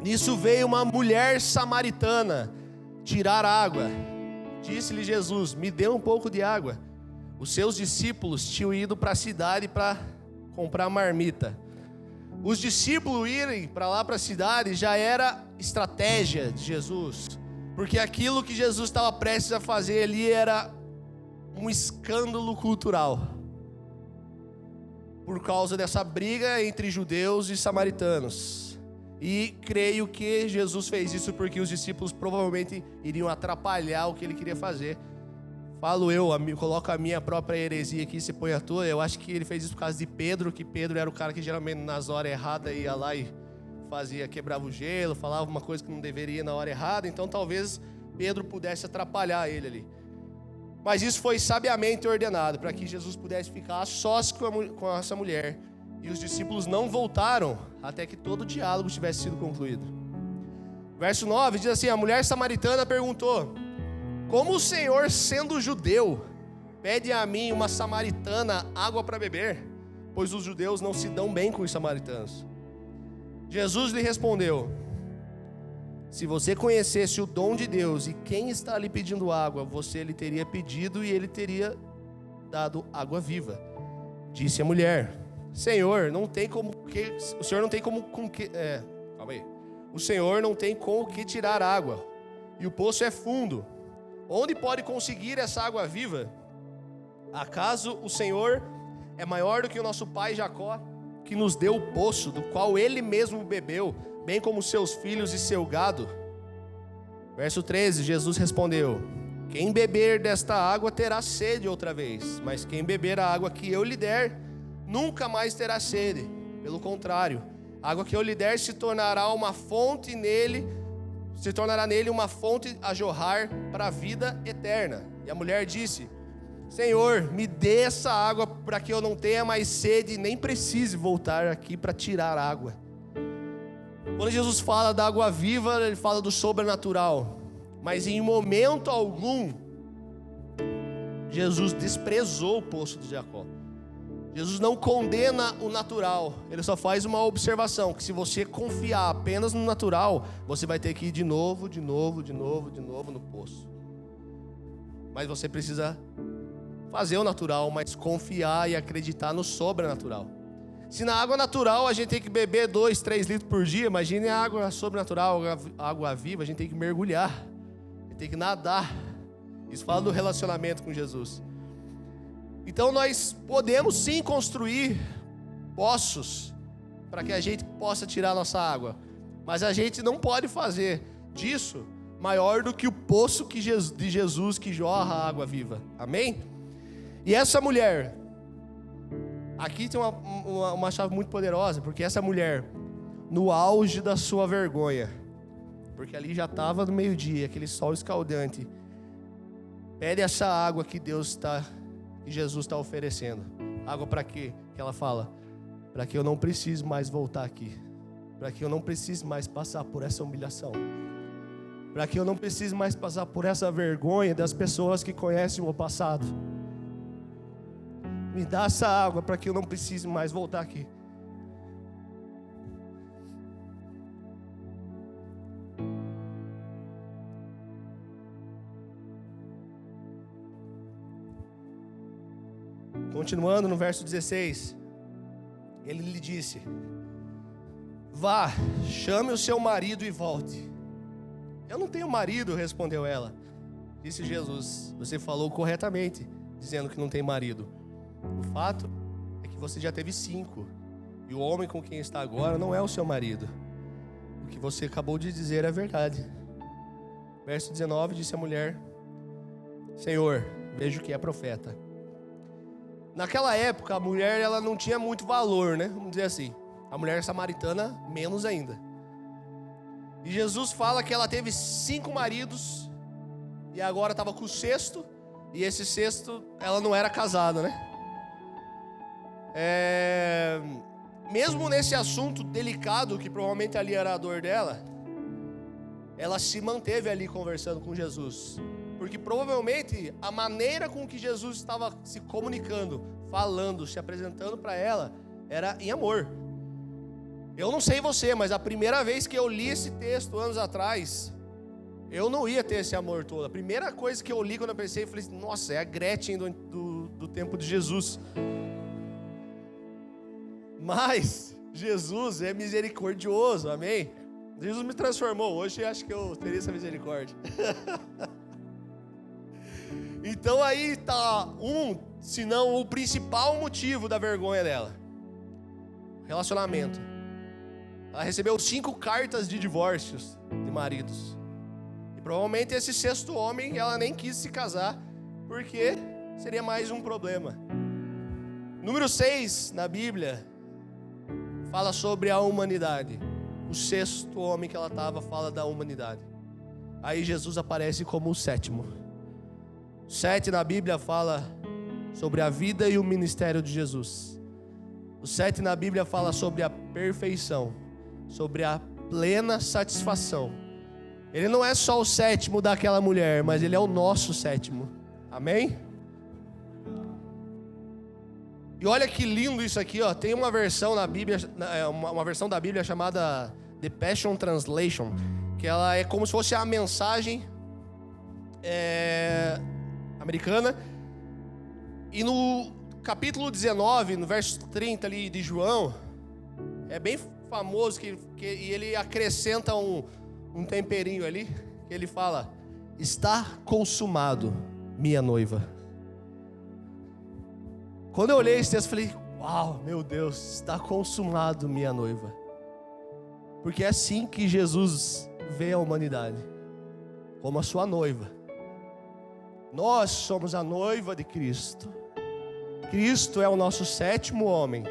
Nisso veio uma mulher samaritana tirar água. Disse-lhe Jesus: me dê um pouco de água. Os seus discípulos tinham ido para a cidade para comprar marmita. Os discípulos irem para lá para a cidade já era estratégia de Jesus, porque aquilo que Jesus estava prestes a fazer ali era um escândalo cultural, por causa dessa briga entre judeus e samaritanos. E creio que Jesus fez isso porque os discípulos provavelmente iriam atrapalhar o que ele queria fazer. Falo eu, coloco a minha própria heresia aqui, você põe a tua. Eu acho que ele fez isso por causa de Pedro, que Pedro era o cara que geralmente nas horas erradas ia lá e quebrava o gelo, falava uma coisa que não deveria na hora errada. Então talvez Pedro pudesse atrapalhar ele ali. Mas isso foi sabiamente ordenado, para que Jesus pudesse ficar a sós com essa mulher. E os discípulos não voltaram até que todo o diálogo tivesse sido concluído. Verso 9 diz assim: a mulher samaritana perguntou: como o Senhor, sendo judeu, pede a mim, uma samaritana, água para beber, pois os judeus não se dão bem com os samaritanos. Jesus lhe respondeu: se você conhecesse o dom de Deus e quem está lhe pedindo água, você lhe teria pedido e ele teria dado água viva. Disse a mulher: Senhor, não tem como que o Senhor não tem como com que calma aí. O Senhor não tem com o que tirar água, e o poço é fundo. Onde pode conseguir essa água viva? Acaso o Senhor é maior do que o nosso pai Jacó, que nos deu o poço, do qual ele mesmo bebeu, bem como seus filhos e seu gado? Verso 13, Jesus respondeu: quem beber desta água terá sede outra vez, mas quem beber a água que eu lhe der, nunca mais terá sede. Pelo contrário, a água que eu lhe der se tornará nele uma fonte a jorrar para a vida eterna. E a mulher disse: Senhor, me dê essa água para que eu não tenha mais sede e nem precise voltar aqui para tirar água. Quando Jesus fala da água viva, ele fala do sobrenatural. Mas em momento algum, Jesus desprezou o poço de Jacó. Jesus não condena o natural, ele só faz uma observação, que se você confiar apenas no natural, você vai ter que ir de novo no poço. Mas você precisa fazer o natural, mas confiar e acreditar no sobrenatural. Se na água natural a gente tem que beber 2, 3 litros por dia, imagine a água sobrenatural, a água viva, a gente tem que mergulhar, a gente tem que nadar. Isso fala do relacionamento com Jesus. Então nós podemos sim construir poços para que a gente possa tirar a nossa água, mas a gente não pode fazer disso maior do que o poço de Jesus que jorra a água viva. Amém? E essa mulher, aqui tem uma chave muito poderosa, porque essa mulher, no auge da sua vergonha, porque ali já estava no meio-dia, aquele sol escaldante, pede essa água que Jesus está oferecendo. Água para quê? Que ela fala: para que eu não precise mais voltar aqui, para que eu não precise mais passar por essa humilhação, para que eu não precise mais passar por essa vergonha das pessoas que conhecem o meu passado. Me dá essa água para que eu não precise mais voltar aqui. Continuando no verso 16, ele lhe disse: vá, chame o seu marido e volte. Eu não tenho marido, respondeu ela. Disse Jesus: você falou corretamente, dizendo que não tem marido. O fato é que você já teve 5, e o homem com quem está agora não é o seu marido. O que você acabou de dizer é verdade. Verso 19, disse a mulher: Senhor, vejo que é profeta. Naquela época, a mulher ela não tinha muito valor, né? Vamos dizer assim. A mulher samaritana, menos ainda. E Jesus fala que ela teve 5 maridos, e agora estava com o 6º, e esse 6º, ela não era casada, né? Mesmo nesse assunto delicado, que provavelmente ali era a dor dela, ela se manteve ali conversando com Jesus. Porque provavelmente a maneira com que Jesus estava se comunicando, falando, se apresentando para ela, era em amor. Eu não sei você, mas a primeira vez que eu li esse texto, anos atrás, eu não ia ter esse amor todo. A primeira coisa que eu li quando eu pensei, eu falei: nossa, é a Gretchen do tempo de Jesus. Mas Jesus é misericordioso, amém? Jesus me transformou, hoje acho que eu teria essa misericórdia. Então aí está se não o principal motivo da vergonha dela: relacionamento. Ela recebeu 5 cartas de divórcios de maridos. E provavelmente esse 6º homem ela nem quis se casar, porque seria mais um problema. Número 6 na Bíblia fala sobre a humanidade. O 6º homem que ela estava fala da humanidade. Aí Jesus aparece como o 7º. 7 na Bíblia fala sobre a vida e o ministério de Jesus. O 7 na Bíblia fala sobre a perfeição, sobre a plena satisfação. Ele não é só o 7º daquela mulher, mas ele é o nosso 7º. Amém? E olha que lindo isso aqui, ó. Tem uma versão na Bíblia, uma versão da Bíblia chamada The Passion Translation, que ela é como se fosse a mensagem americana. E no capítulo 19, no verso 30 ali de João, é bem famoso que ele acrescenta um temperinho ali, que ele fala: está consumado, minha noiva. Quando eu olhei esse texto, eu falei: uau, meu Deus, está consumado, minha noiva. Porque é assim que Jesus vê a humanidade, como a sua noiva. Nós somos a noiva de Cristo. Cristo é o nosso sétimo homem.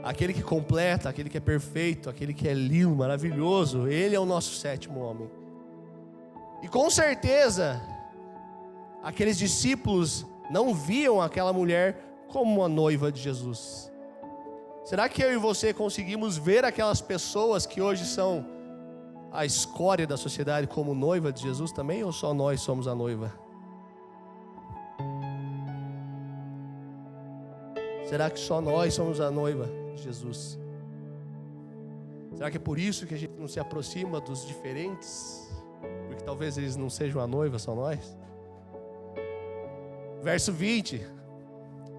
Aquele que completa, aquele que é perfeito, aquele que é lindo, maravilhoso. Ele é o nosso sétimo homem. E com certeza, aqueles discípulos não viam aquela mulher como uma noiva de Jesus. Será que eu e você conseguimos ver aquelas pessoas que hoje são a escória da sociedade como noiva de Jesus também? Ou só nós somos a noiva? Será que só nós somos a noiva de Jesus? Será que é por isso que a gente não se aproxima dos diferentes? Porque talvez eles não sejam a noiva, só nós? Verso 20: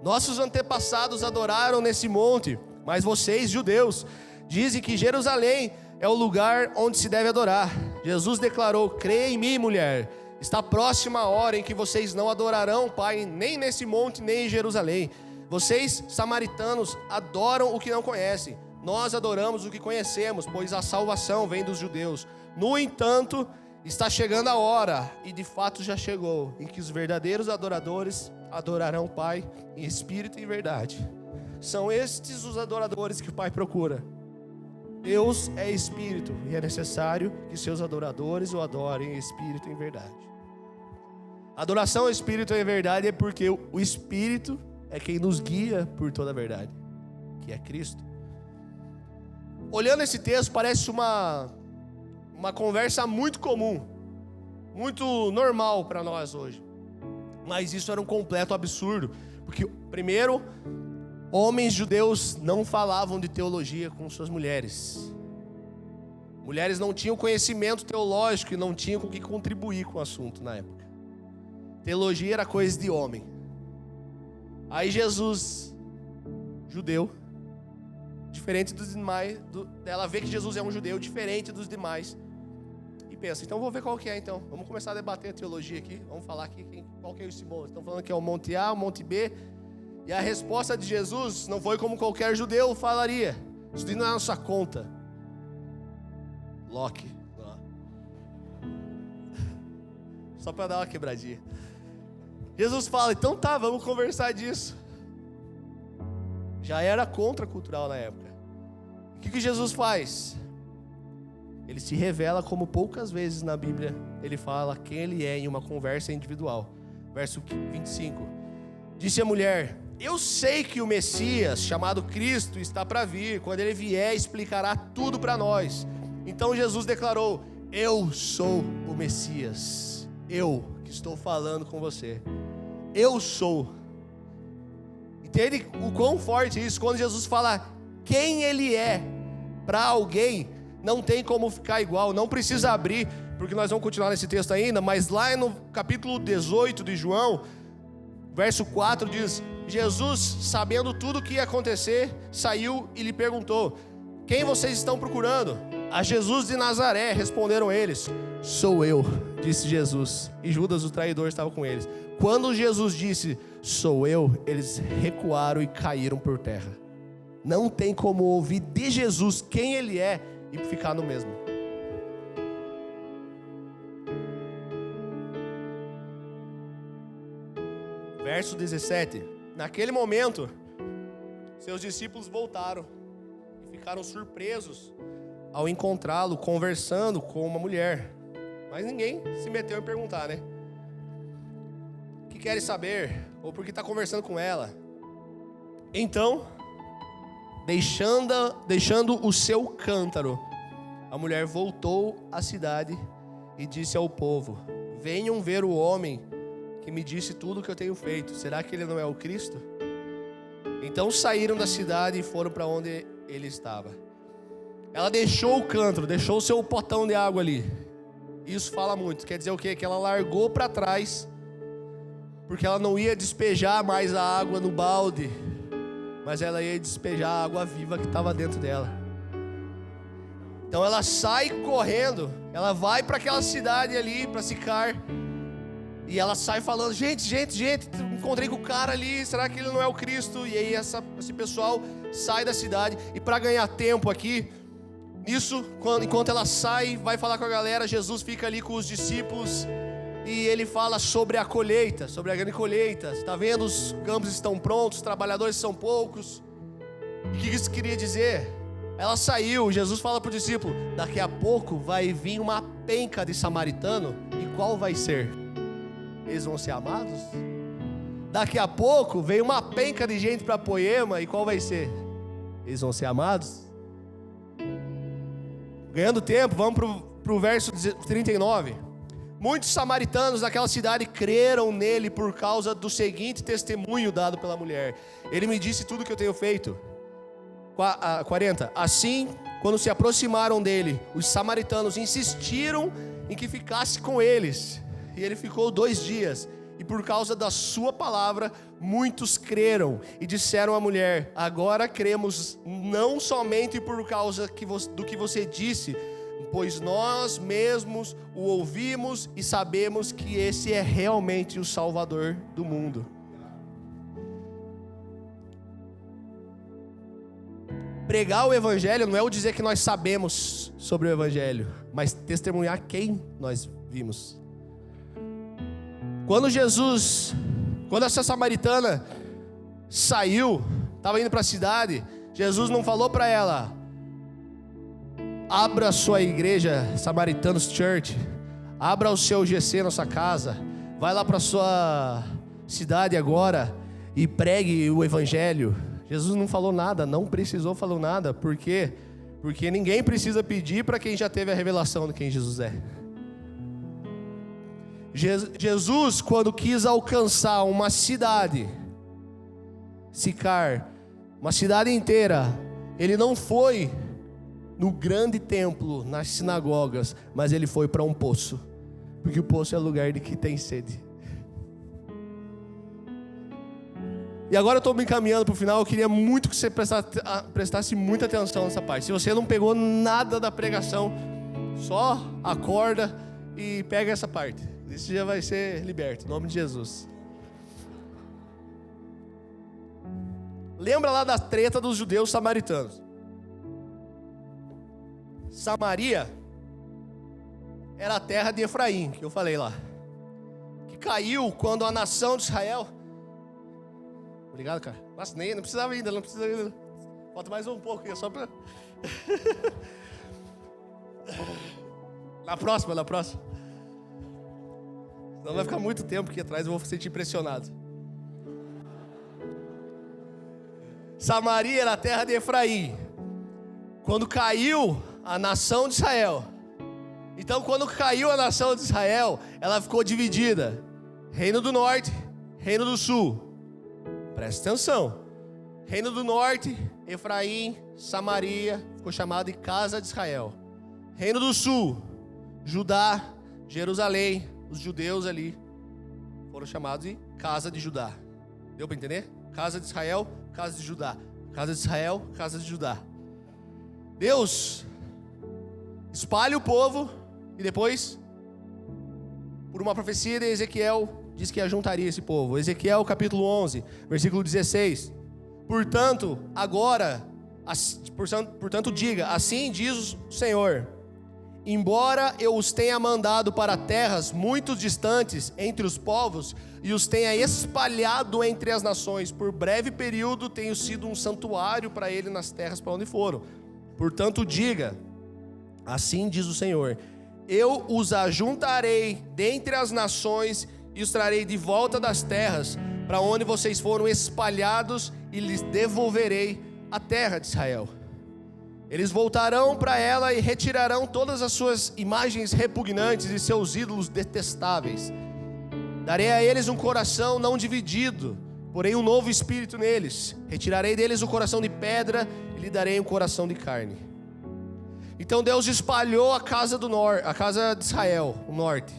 nossos antepassados adoraram nesse monte, mas vocês, judeus, dizem que Jerusalém é o lugar onde se deve adorar. Jesus declarou: creia em mim, mulher, está próxima a hora em que vocês não adorarão o Pai, nem nesse monte, nem em Jerusalém. Vocês, samaritanos, adoram o que não conhecem. Nós adoramos o que conhecemos, pois a salvação vem dos judeus. No entanto, está chegando a hora, e de fato já chegou, em que os verdadeiros adoradores adorarão o Pai em espírito e em verdade. São estes os adoradores que o Pai procura. Deus é espírito, e é necessário que seus adoradores o adorem em espírito e em verdade. Adoração ao espírito e em verdade é porque o espírito é quem nos guia por toda a verdade, que é Cristo. Olhando esse texto, parece uma conversa muito comum, muito normal para nós hoje. Mas isso era um completo absurdo, porque primeiro, homens judeus não falavam de teologia com suas mulheres. Mulheres não tinham conhecimento teológico e não tinham com que contribuir com o assunto na época. Teologia era coisa de homem. Aí Jesus, judeu, diferente dos demais, ela vê que Jesus é um judeu diferente dos demais e pensa: então vou ver qual que é então. Vamos começar a debater a teologia aqui. Vamos falar aqui qual que é esse monte. Estão falando que é o monte A, o monte B. E a resposta de Jesus não foi como qualquer judeu falaria: isso não é a nossa conta. Loki. Só para dar uma quebradinha. Jesus fala: então tá, vamos conversar disso. Já era contracultural na época. O que Jesus faz? Ele se revela como poucas vezes na Bíblia ele fala quem ele é em uma conversa individual. Verso 25: disse a mulher: eu sei que o Messias, chamado Cristo, está para vir. Quando ele vier, explicará tudo para nós. Então Jesus declarou: eu sou o Messias. Eu que estou falando com você. Eu sou. Entende o quão forte é isso? Quando Jesus fala quem ele é para alguém, não tem como ficar igual. Não precisa abrir, porque nós vamos continuar nesse texto ainda. Mas lá no capítulo 18 de João, verso 4 diz: Jesus, sabendo tudo o que ia acontecer, saiu e lhe perguntou: quem vocês estão procurando? A Jesus de Nazaré, responderam eles. Sou eu, disse Jesus. E Judas, o traidor, estava com eles. Quando Jesus disse: sou eu, eles recuaram e caíram por terra. Não tem como ouvir de Jesus quem ele é e ficar no mesmo. Verso 17: naquele momento, seus discípulos voltaram e ficaram surpresos ao encontrá-lo conversando com uma mulher. Mas ninguém se meteu em perguntar, né? O que querem saber? Ou por que está conversando com ela? Então, deixando o seu cântaro, a mulher voltou à cidade e disse ao povo: venham ver o homem que me disse tudo o que eu tenho feito. Será que ele não é o Cristo? Então saíram da cidade e foram para onde ele estava. Ela deixou o cântaro, deixou o seu potão de água ali. Isso fala muito, quer dizer o quê? Que ela largou para trás, porque ela não ia despejar mais a água no balde, mas ela ia despejar a água viva que estava dentro dela. Então ela sai correndo, ela vai para aquela cidade ali, para Sicar, e ela sai falando: gente, encontrei com o cara ali, será que ele não é o Cristo? E aí esse pessoal sai da cidade, e para ganhar tempo aqui, nisso, enquanto ela sai, vai falar com a galera, Jesus fica ali com os discípulos, e ele fala sobre a colheita, sobre a grande colheita. Está vendo? Os campos estão prontos, os trabalhadores são poucos. E o que isso queria dizer? Ela saiu, Jesus fala para o discípulo: daqui a pouco vai vir uma penca de samaritano, e qual vai ser? Eles vão ser amados? Daqui a pouco vem uma penca de gente para Poema, e qual vai ser? Eles vão ser amados? Ganhando tempo, vamos para o verso 39. Muitos samaritanos daquela cidade creram nele por causa do seguinte testemunho dado pela mulher: ele me disse tudo o que eu tenho feito. 40. Assim, quando se aproximaram dele, os samaritanos insistiram em que ficasse com eles, e ele ficou 2 dias. E por causa da sua palavra, muitos creram e disseram à mulher: agora cremos, não somente por causa do que você disse, pois nós mesmos o ouvimos e sabemos que esse é realmente o Salvador do mundo. Pregar o Evangelho não é o dizer que nós sabemos sobre o Evangelho, mas testemunhar quem nós vimos. Quando essa samaritana saiu, estava indo para a cidade, Jesus não falou para ela: abra a sua igreja, Samaritanos Church, abra o seu GC na sua casa, vai lá para a sua cidade agora e pregue o Evangelho. Jesus não falou nada, não precisou falar nada. Por quê? Porque ninguém precisa pedir para quem já teve a revelação de quem Jesus é. Jesus, quando quis alcançar uma cidade, Sicar, uma cidade inteira, ele não foi no grande templo, nas sinagogas, mas ele foi para um poço, porque o poço é o lugar de quem tem sede. E agora eu estou me encaminhando para o final. Eu queria muito que você prestasse muita atenção nessa parte. Se você não pegou nada da pregação, só acorda e pega essa parte. Esse já vai ser liberto, em nome de Jesus. Lembra lá da treta dos judeus samaritanos? Samaria era a terra de Efraim, que eu falei lá, que caiu quando a nação de Israel... Obrigado, cara. Nossa, não precisava ainda, não precisa ainda. Falta mais um pouco, só para... Na próxima. Senão vai ficar muito tempo aqui atrás, eu vou sentir pressionado. Samaria era a terra de Efraim. Quando caiu a nação de Israel. Então, quando caiu a nação de Israel, ela ficou dividida: Reino do Norte, Reino do Sul. Presta atenção. Reino do Norte, Efraim, Samaria, ficou chamado de Casa de Israel. Reino do Sul, Judá, Jerusalém, os judeus ali foram chamados de Casa de Judá. Deu para entender? Casa de Israel, Casa de Judá. Casa de Israel, Casa de Judá. Deus espalha o povo e depois, por uma profecia de Ezequiel, diz que ajuntaria esse povo. Ezequiel capítulo 11, versículo 16. Portanto, diga, assim diz o Senhor: embora eu os tenha mandado para terras muito distantes entre os povos e os tenha espalhado entre as nações, por breve período tenho sido um santuário para ele nas terras para onde foram. Portanto, diga, assim diz o Senhor: eu os ajuntarei dentre as nações e os trarei de volta das terras para onde vocês foram espalhados, e lhes devolverei a terra de Israel. Eles voltarão para ela e retirarão todas as suas imagens repugnantes e seus ídolos detestáveis. Darei a eles um coração não dividido, porém um novo espírito neles. Retirarei deles o coração de pedra e lhe darei um coração de carne. Então Deus espalhou a casa a casa de Israel, o norte.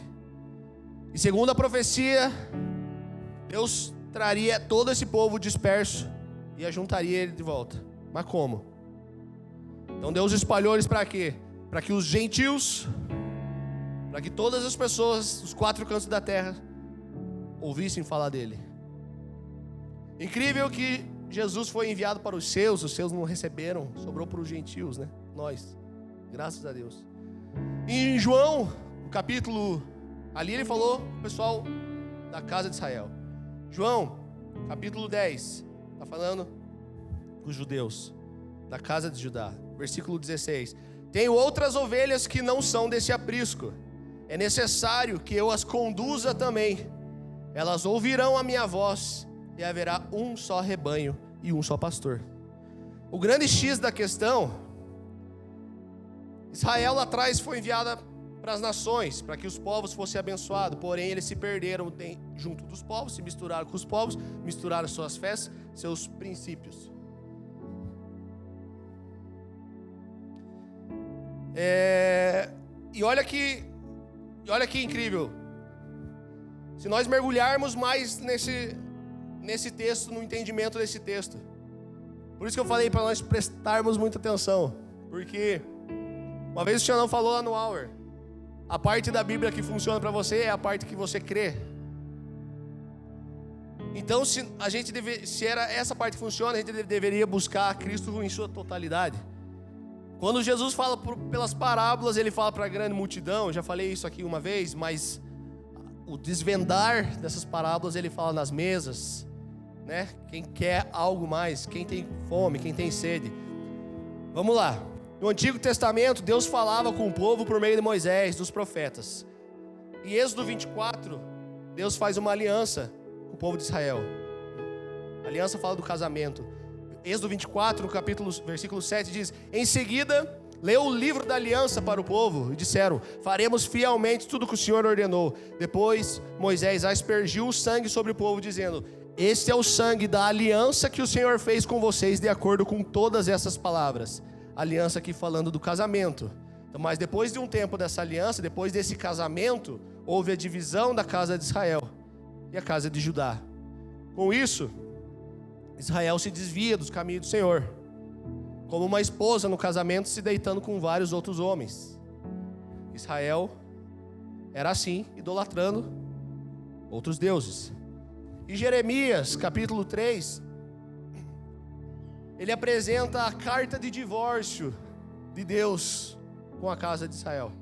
E segundo a profecia, Deus traria todo esse povo disperso e ajuntaria ele de volta. Mas como? Então Deus espalhou eles para quê? Para que os gentios, para que todas as pessoas dos 4 cantos da terra ouvissem falar dele. Incrível que Jesus foi enviado para os seus não receberam, sobrou para os gentios, né? Nós, graças a Deus. E em João, no capítulo, ali ele falou o pessoal da casa de Israel. João, capítulo 10, está falando os judeus, da casa de Judá. Versículo 16: tenho outras ovelhas que não são desse aprisco. É necessário que eu as conduza também. Elas ouvirão a minha voz, e haverá um só rebanho e um só pastor. O grande X da questão: Israel lá atrás foi enviada para as nações, para que os povos fossem abençoados. Porém eles se perderam junto dos povos, se misturaram com os povos, misturaram suas festas, seus princípios. E olha que incrível. Se nós mergulharmos mais nesse texto, no entendimento desse texto. Por isso que eu falei para nós prestarmos muita atenção. Porque uma vez o Xanão falou lá no Hour, a parte da Bíblia que funciona para você é a parte que você crê. Então se era essa parte que funciona, a gente deveria buscar Cristo em sua totalidade. Quando Jesus fala pelas parábolas, ele fala para a grande multidão. Eu já falei isso aqui uma vez, mas o desvendar dessas parábolas ele fala nas mesas, né? Quem quer algo mais, quem tem fome, quem tem sede. Vamos lá. No Antigo Testamento, Deus falava com o povo por meio de Moisés, dos profetas. Em Êxodo 24, Deus faz uma aliança com o povo de Israel. A aliança fala do casamento. Êxodo 24, no versículo 7 diz: em seguida, leu o livro da aliança para o povo e disseram: faremos fielmente tudo o que o Senhor ordenou. Depois Moisés aspergiu o sangue sobre o povo, dizendo: este é o sangue da aliança que o Senhor fez com vocês, de acordo com todas essas palavras. Aliança aqui falando do casamento. Então, mas depois de um tempo dessa aliança, depois desse casamento, houve a divisão da casa de Israel e a casa de Judá. Com isso, Israel se desvia dos caminhos do Senhor, como uma esposa no casamento se deitando com vários outros homens. Israel era assim, idolatrando outros deuses. E Jeremias, capítulo 3, ele apresenta a carta de divórcio de Deus com a casa de Israel.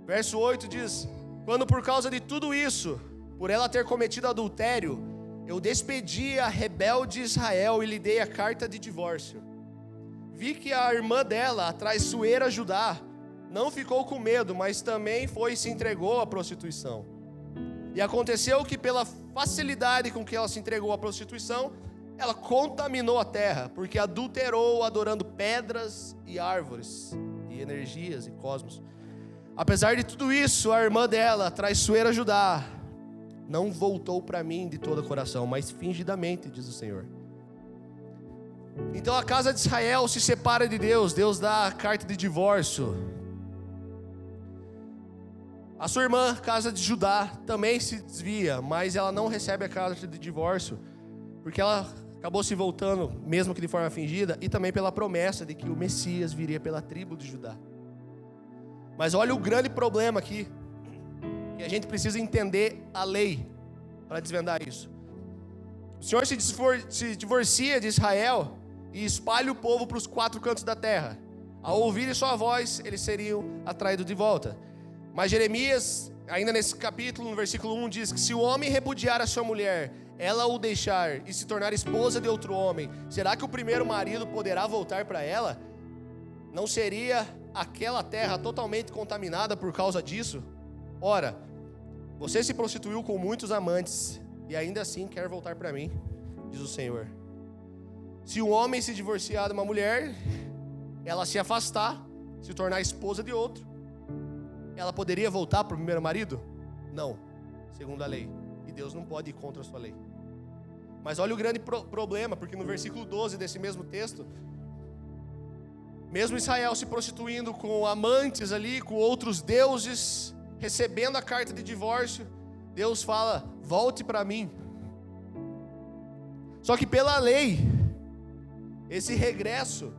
Verso 8 diz: quando por causa de tudo isso, por ela ter cometido adultério, eu despedi a rebelde Israel e lhe dei a carta de divórcio. Vi que a irmã dela, a traiçoeira Judá, não ficou com medo, mas também foi e se entregou à prostituição. E aconteceu que pela facilidade com que ela se entregou à prostituição, ela contaminou a terra, porque adulterou adorando pedras e árvores, e energias e cosmos. Apesar de tudo isso, a irmã dela, a traiçoeira Judá, não voltou para mim de todo o coração, mas fingidamente, diz o Senhor. Então a casa de Israel se separa de Deus. Deus dá a carta de divórcio. A sua irmã, casa de Judá, também se desvia, mas ela não recebe a carta de divórcio, porque ela acabou se voltando, mesmo que de forma fingida, e também pela promessa de que o Messias viria pela tribo de Judá. Mas olha o grande problema aqui, que a gente precisa entender a lei para desvendar isso. O Senhor se divorcia de Israel e espalha o povo para os 4 cantos da terra. Ao ouvirem sua voz, eles seriam atraídos de volta. Mas Jeremias, ainda nesse capítulo, no versículo 1, diz que se o homem repudiar a sua mulher, ela o deixar e se tornar esposa de outro homem, será que o primeiro marido poderá voltar para ela? Não seria aquela terra totalmente contaminada por causa disso? Ora, você se prostituiu com muitos amantes e ainda assim quer voltar para mim, diz o Senhor. Se um homem se divorciar de uma mulher, ela se afastar, se tornar esposa de outro, ela poderia voltar para o primeiro marido? Não, segundo a lei. E Deus não pode ir contra a sua lei. Mas olha o grande problema, porque no versículo 12 desse mesmo texto, mesmo Israel se prostituindo com amantes ali, com outros deuses, recebendo a carta de divórcio, Deus fala: volte para mim. Só que pela lei, esse regresso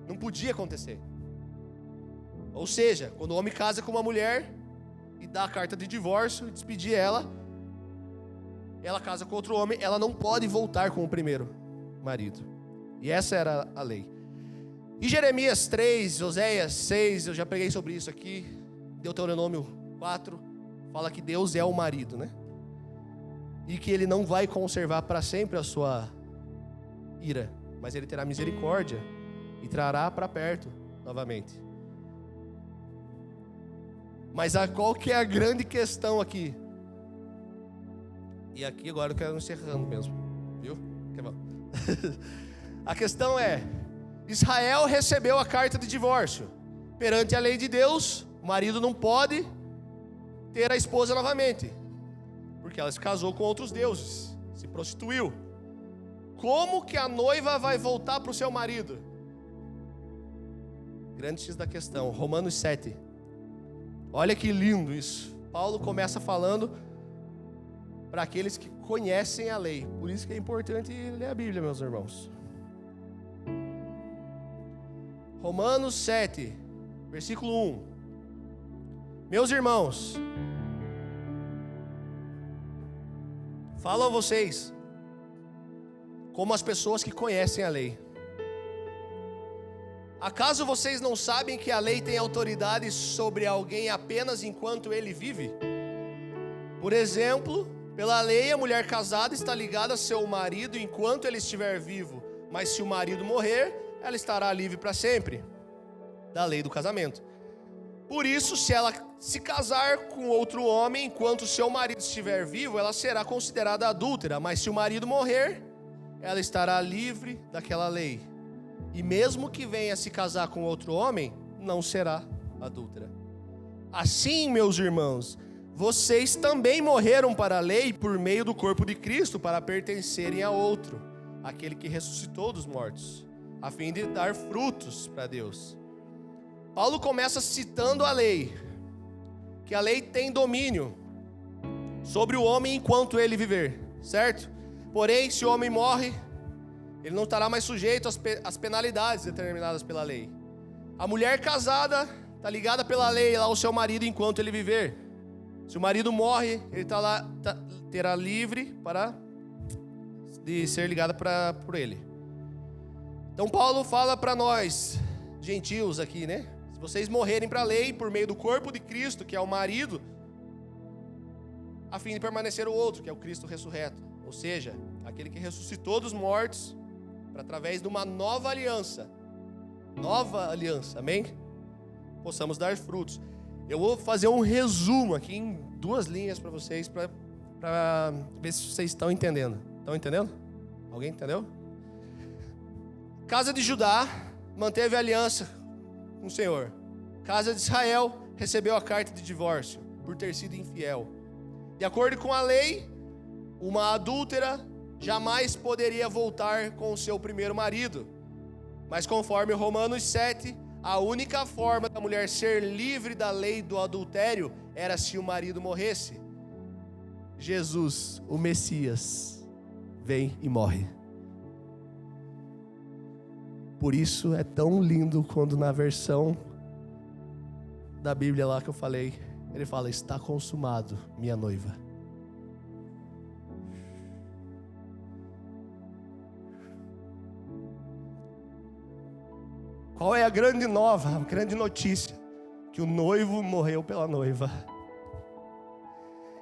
não podia acontecer. Ou seja, quando o homem casa com uma mulher e dá a carta de divórcio, despedir ela casa com outro homem, ela não pode voltar com o primeiro marido. E essa era a lei. E Jeremias 3, Oséias 6, eu já preguei sobre isso aqui, Deuteronômio 4, fala que Deus é o marido, né? E que Ele não vai conservar para sempre a sua ira, mas Ele terá misericórdia e trará para perto novamente. Mas qual que é a grande questão aqui? E aqui agora eu quero encerrando mesmo, viu? Que bom. A questão é: Israel recebeu a carta de divórcio. Perante a lei de Deus, o marido não pode ter a esposa novamente, porque ela se casou com outros deuses, se prostituiu. Como que a noiva vai voltar para o seu marido? Grande X da questão, Romanos 7. Olha que lindo isso. Paulo começa falando para aqueles que conhecem a lei. Por isso que é importante ler a Bíblia, meus irmãos. Romanos 7, versículo 1. Meus irmãos, falo a vocês como as pessoas que conhecem a lei. Acaso vocês não sabem que a lei tem autoridade sobre alguém apenas enquanto ele vive? Por exemplo, pela lei, a mulher casada está ligada a seu marido enquanto ele estiver vivo, mas se o marido morrer, ela estará livre para sempre da lei do casamento. Por isso, se ela se casar com outro homem enquanto seu marido estiver vivo, ela será considerada adúltera, mas se o marido morrer, ela estará livre daquela lei. E mesmo que venha se casar com outro homem, não será adúltera. Assim, meus irmãos, vocês também morreram para a lei por meio do corpo de Cristo, para pertencerem a outro, aquele que ressuscitou dos mortos, a fim de dar frutos para Deus. Paulo começa citando a lei, que a lei tem domínio sobre o homem enquanto ele viver, certo? Porém, se o homem morre, ele não estará mais sujeito às penalidades determinadas pela lei. A mulher casada está ligada pela lei ao seu marido enquanto ele viver. Se o marido morre, ele terá livre de ser ligada por ele. Então Paulo fala para nós, gentios aqui, né? Se vocês morrerem para a lei por meio do corpo de Cristo, que é o marido, a fim de permanecer o outro, que é o Cristo ressurreto. Ou seja, aquele que ressuscitou dos mortos, para através de uma nova aliança, amém? Possamos dar frutos. Eu vou fazer um resumo aqui em 2 linhas para vocês, para ver se vocês estão entendendo. Estão entendendo? Alguém entendeu? Casa de Judá manteve a aliança com o Senhor. Casa de Israel recebeu a carta de divórcio por ter sido infiel. De acordo com a lei, uma adúltera jamais poderia voltar com o seu primeiro marido. Mas conforme Romanos 7, a única forma da mulher ser livre da lei do adultério era se o marido morresse. Jesus, o Messias, vem e morre. Por isso é tão lindo quando na versão da Bíblia lá que eu falei, ele fala: está consumado, minha noiva. Qual é a grande nova, a grande notícia? Que o noivo morreu pela noiva.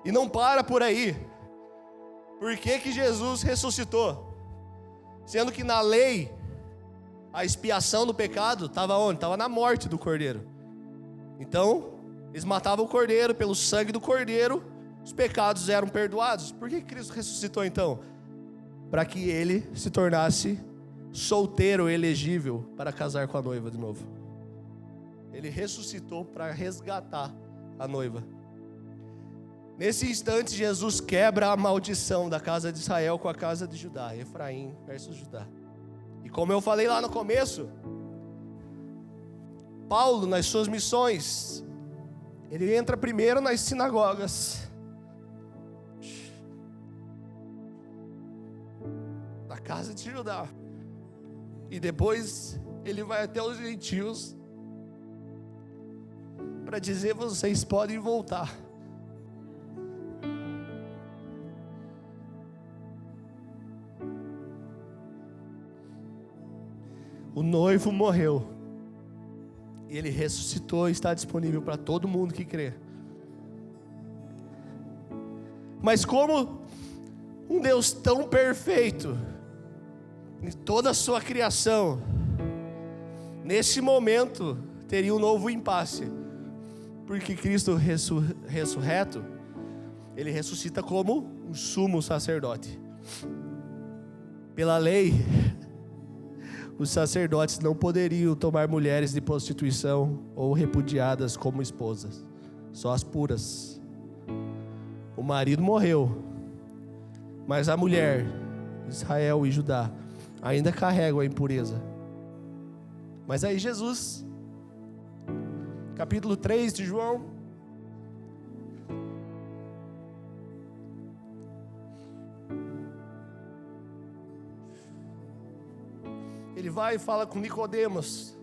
E não para por aí. Por que Jesus ressuscitou? Sendo que na lei, a expiação do pecado estava onde? Estava na morte do cordeiro. Então, eles matavam o cordeiro, pelo sangue do cordeiro, os pecados eram perdoados. Por que Cristo ressuscitou então? Para que ele se tornasse solteiro, elegível para casar com a noiva de novo. Ele ressuscitou para resgatar a noiva. Nesse instante, Jesus quebra a maldição da casa de Israel com a casa de Judá, Efraim versus Judá. E como eu falei lá no começo, Paulo, nas suas missões, ele entra primeiro nas sinagogas da casa de Judá, e depois ele vai até os gentios para dizer: vocês podem voltar. O noivo morreu, e ele ressuscitou e está disponível para todo mundo que crê. Mas como um Deus tão perfeito em toda a sua criação, nesse momento teria um novo impasse, porque Cristo ressurreto, ele ressuscita como um sumo sacerdote. Pela lei, os sacerdotes não poderiam tomar mulheres de prostituição ou repudiadas como esposas, só as puras. O marido morreu, mas a mulher, Israel e Judá, ainda carregam a impureza. Mas aí Jesus, capítulo 3 de João, ele vai e fala com Nicodemos.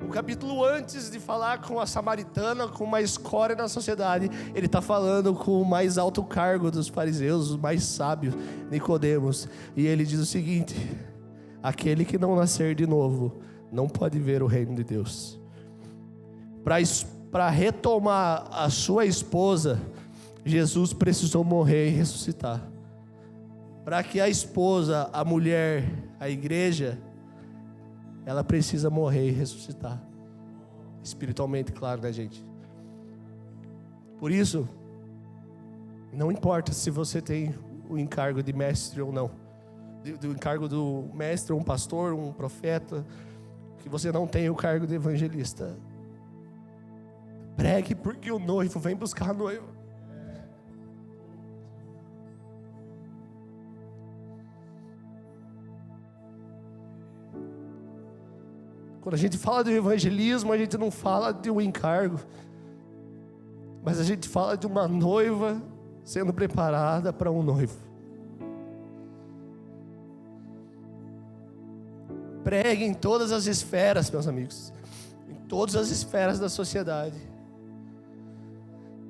Um capítulo antes de falar com a samaritana, com uma escória na sociedade, ele está falando com o mais alto cargo dos fariseus, o mais sábio, Nicodemos. E ele diz o seguinte: aquele que não nascer de novo não pode ver o reino de Deus. Para retomar a sua esposa, Jesus precisou morrer e ressuscitar. Para que a esposa, a mulher, a igreja, ela precisa morrer e ressuscitar. Espiritualmente, claro, né, gente? Por isso, não importa se você tem o encargo de mestre ou não, do encargo do mestre, um pastor, um profeta, que você não tem o cargo de evangelista. Pregue, porque o noivo vem buscar a noiva. Quando a gente fala de evangelismo, a gente não fala de um encargo, mas a gente fala de uma noiva sendo preparada para um noivo. Pregue em todas as esferas, meus amigos, em todas as esferas da sociedade.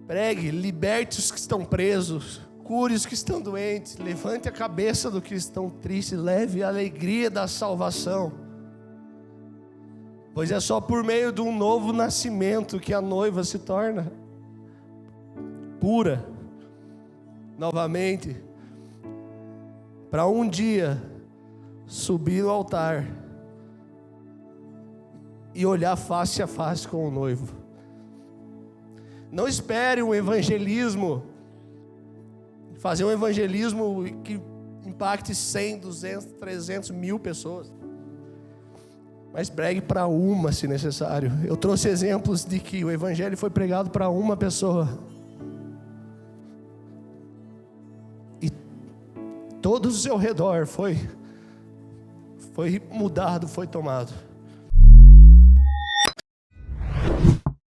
Pregue, liberte os que estão presos, cure os que estão doentes, levante a cabeça dos que estão tristes, leve a alegria da salvação. Pois é só por meio de um novo nascimento que a noiva se torna pura novamente, para um dia subir no altar e olhar face a face com o noivo. Não espere um evangelismo, fazer um evangelismo que impacte 100, 200, 300 mil pessoas. Mas pregue para uma, se necessário. Eu trouxe exemplos de que o evangelho foi pregado para uma pessoa, e todo o seu redor foi mudado, foi tomado.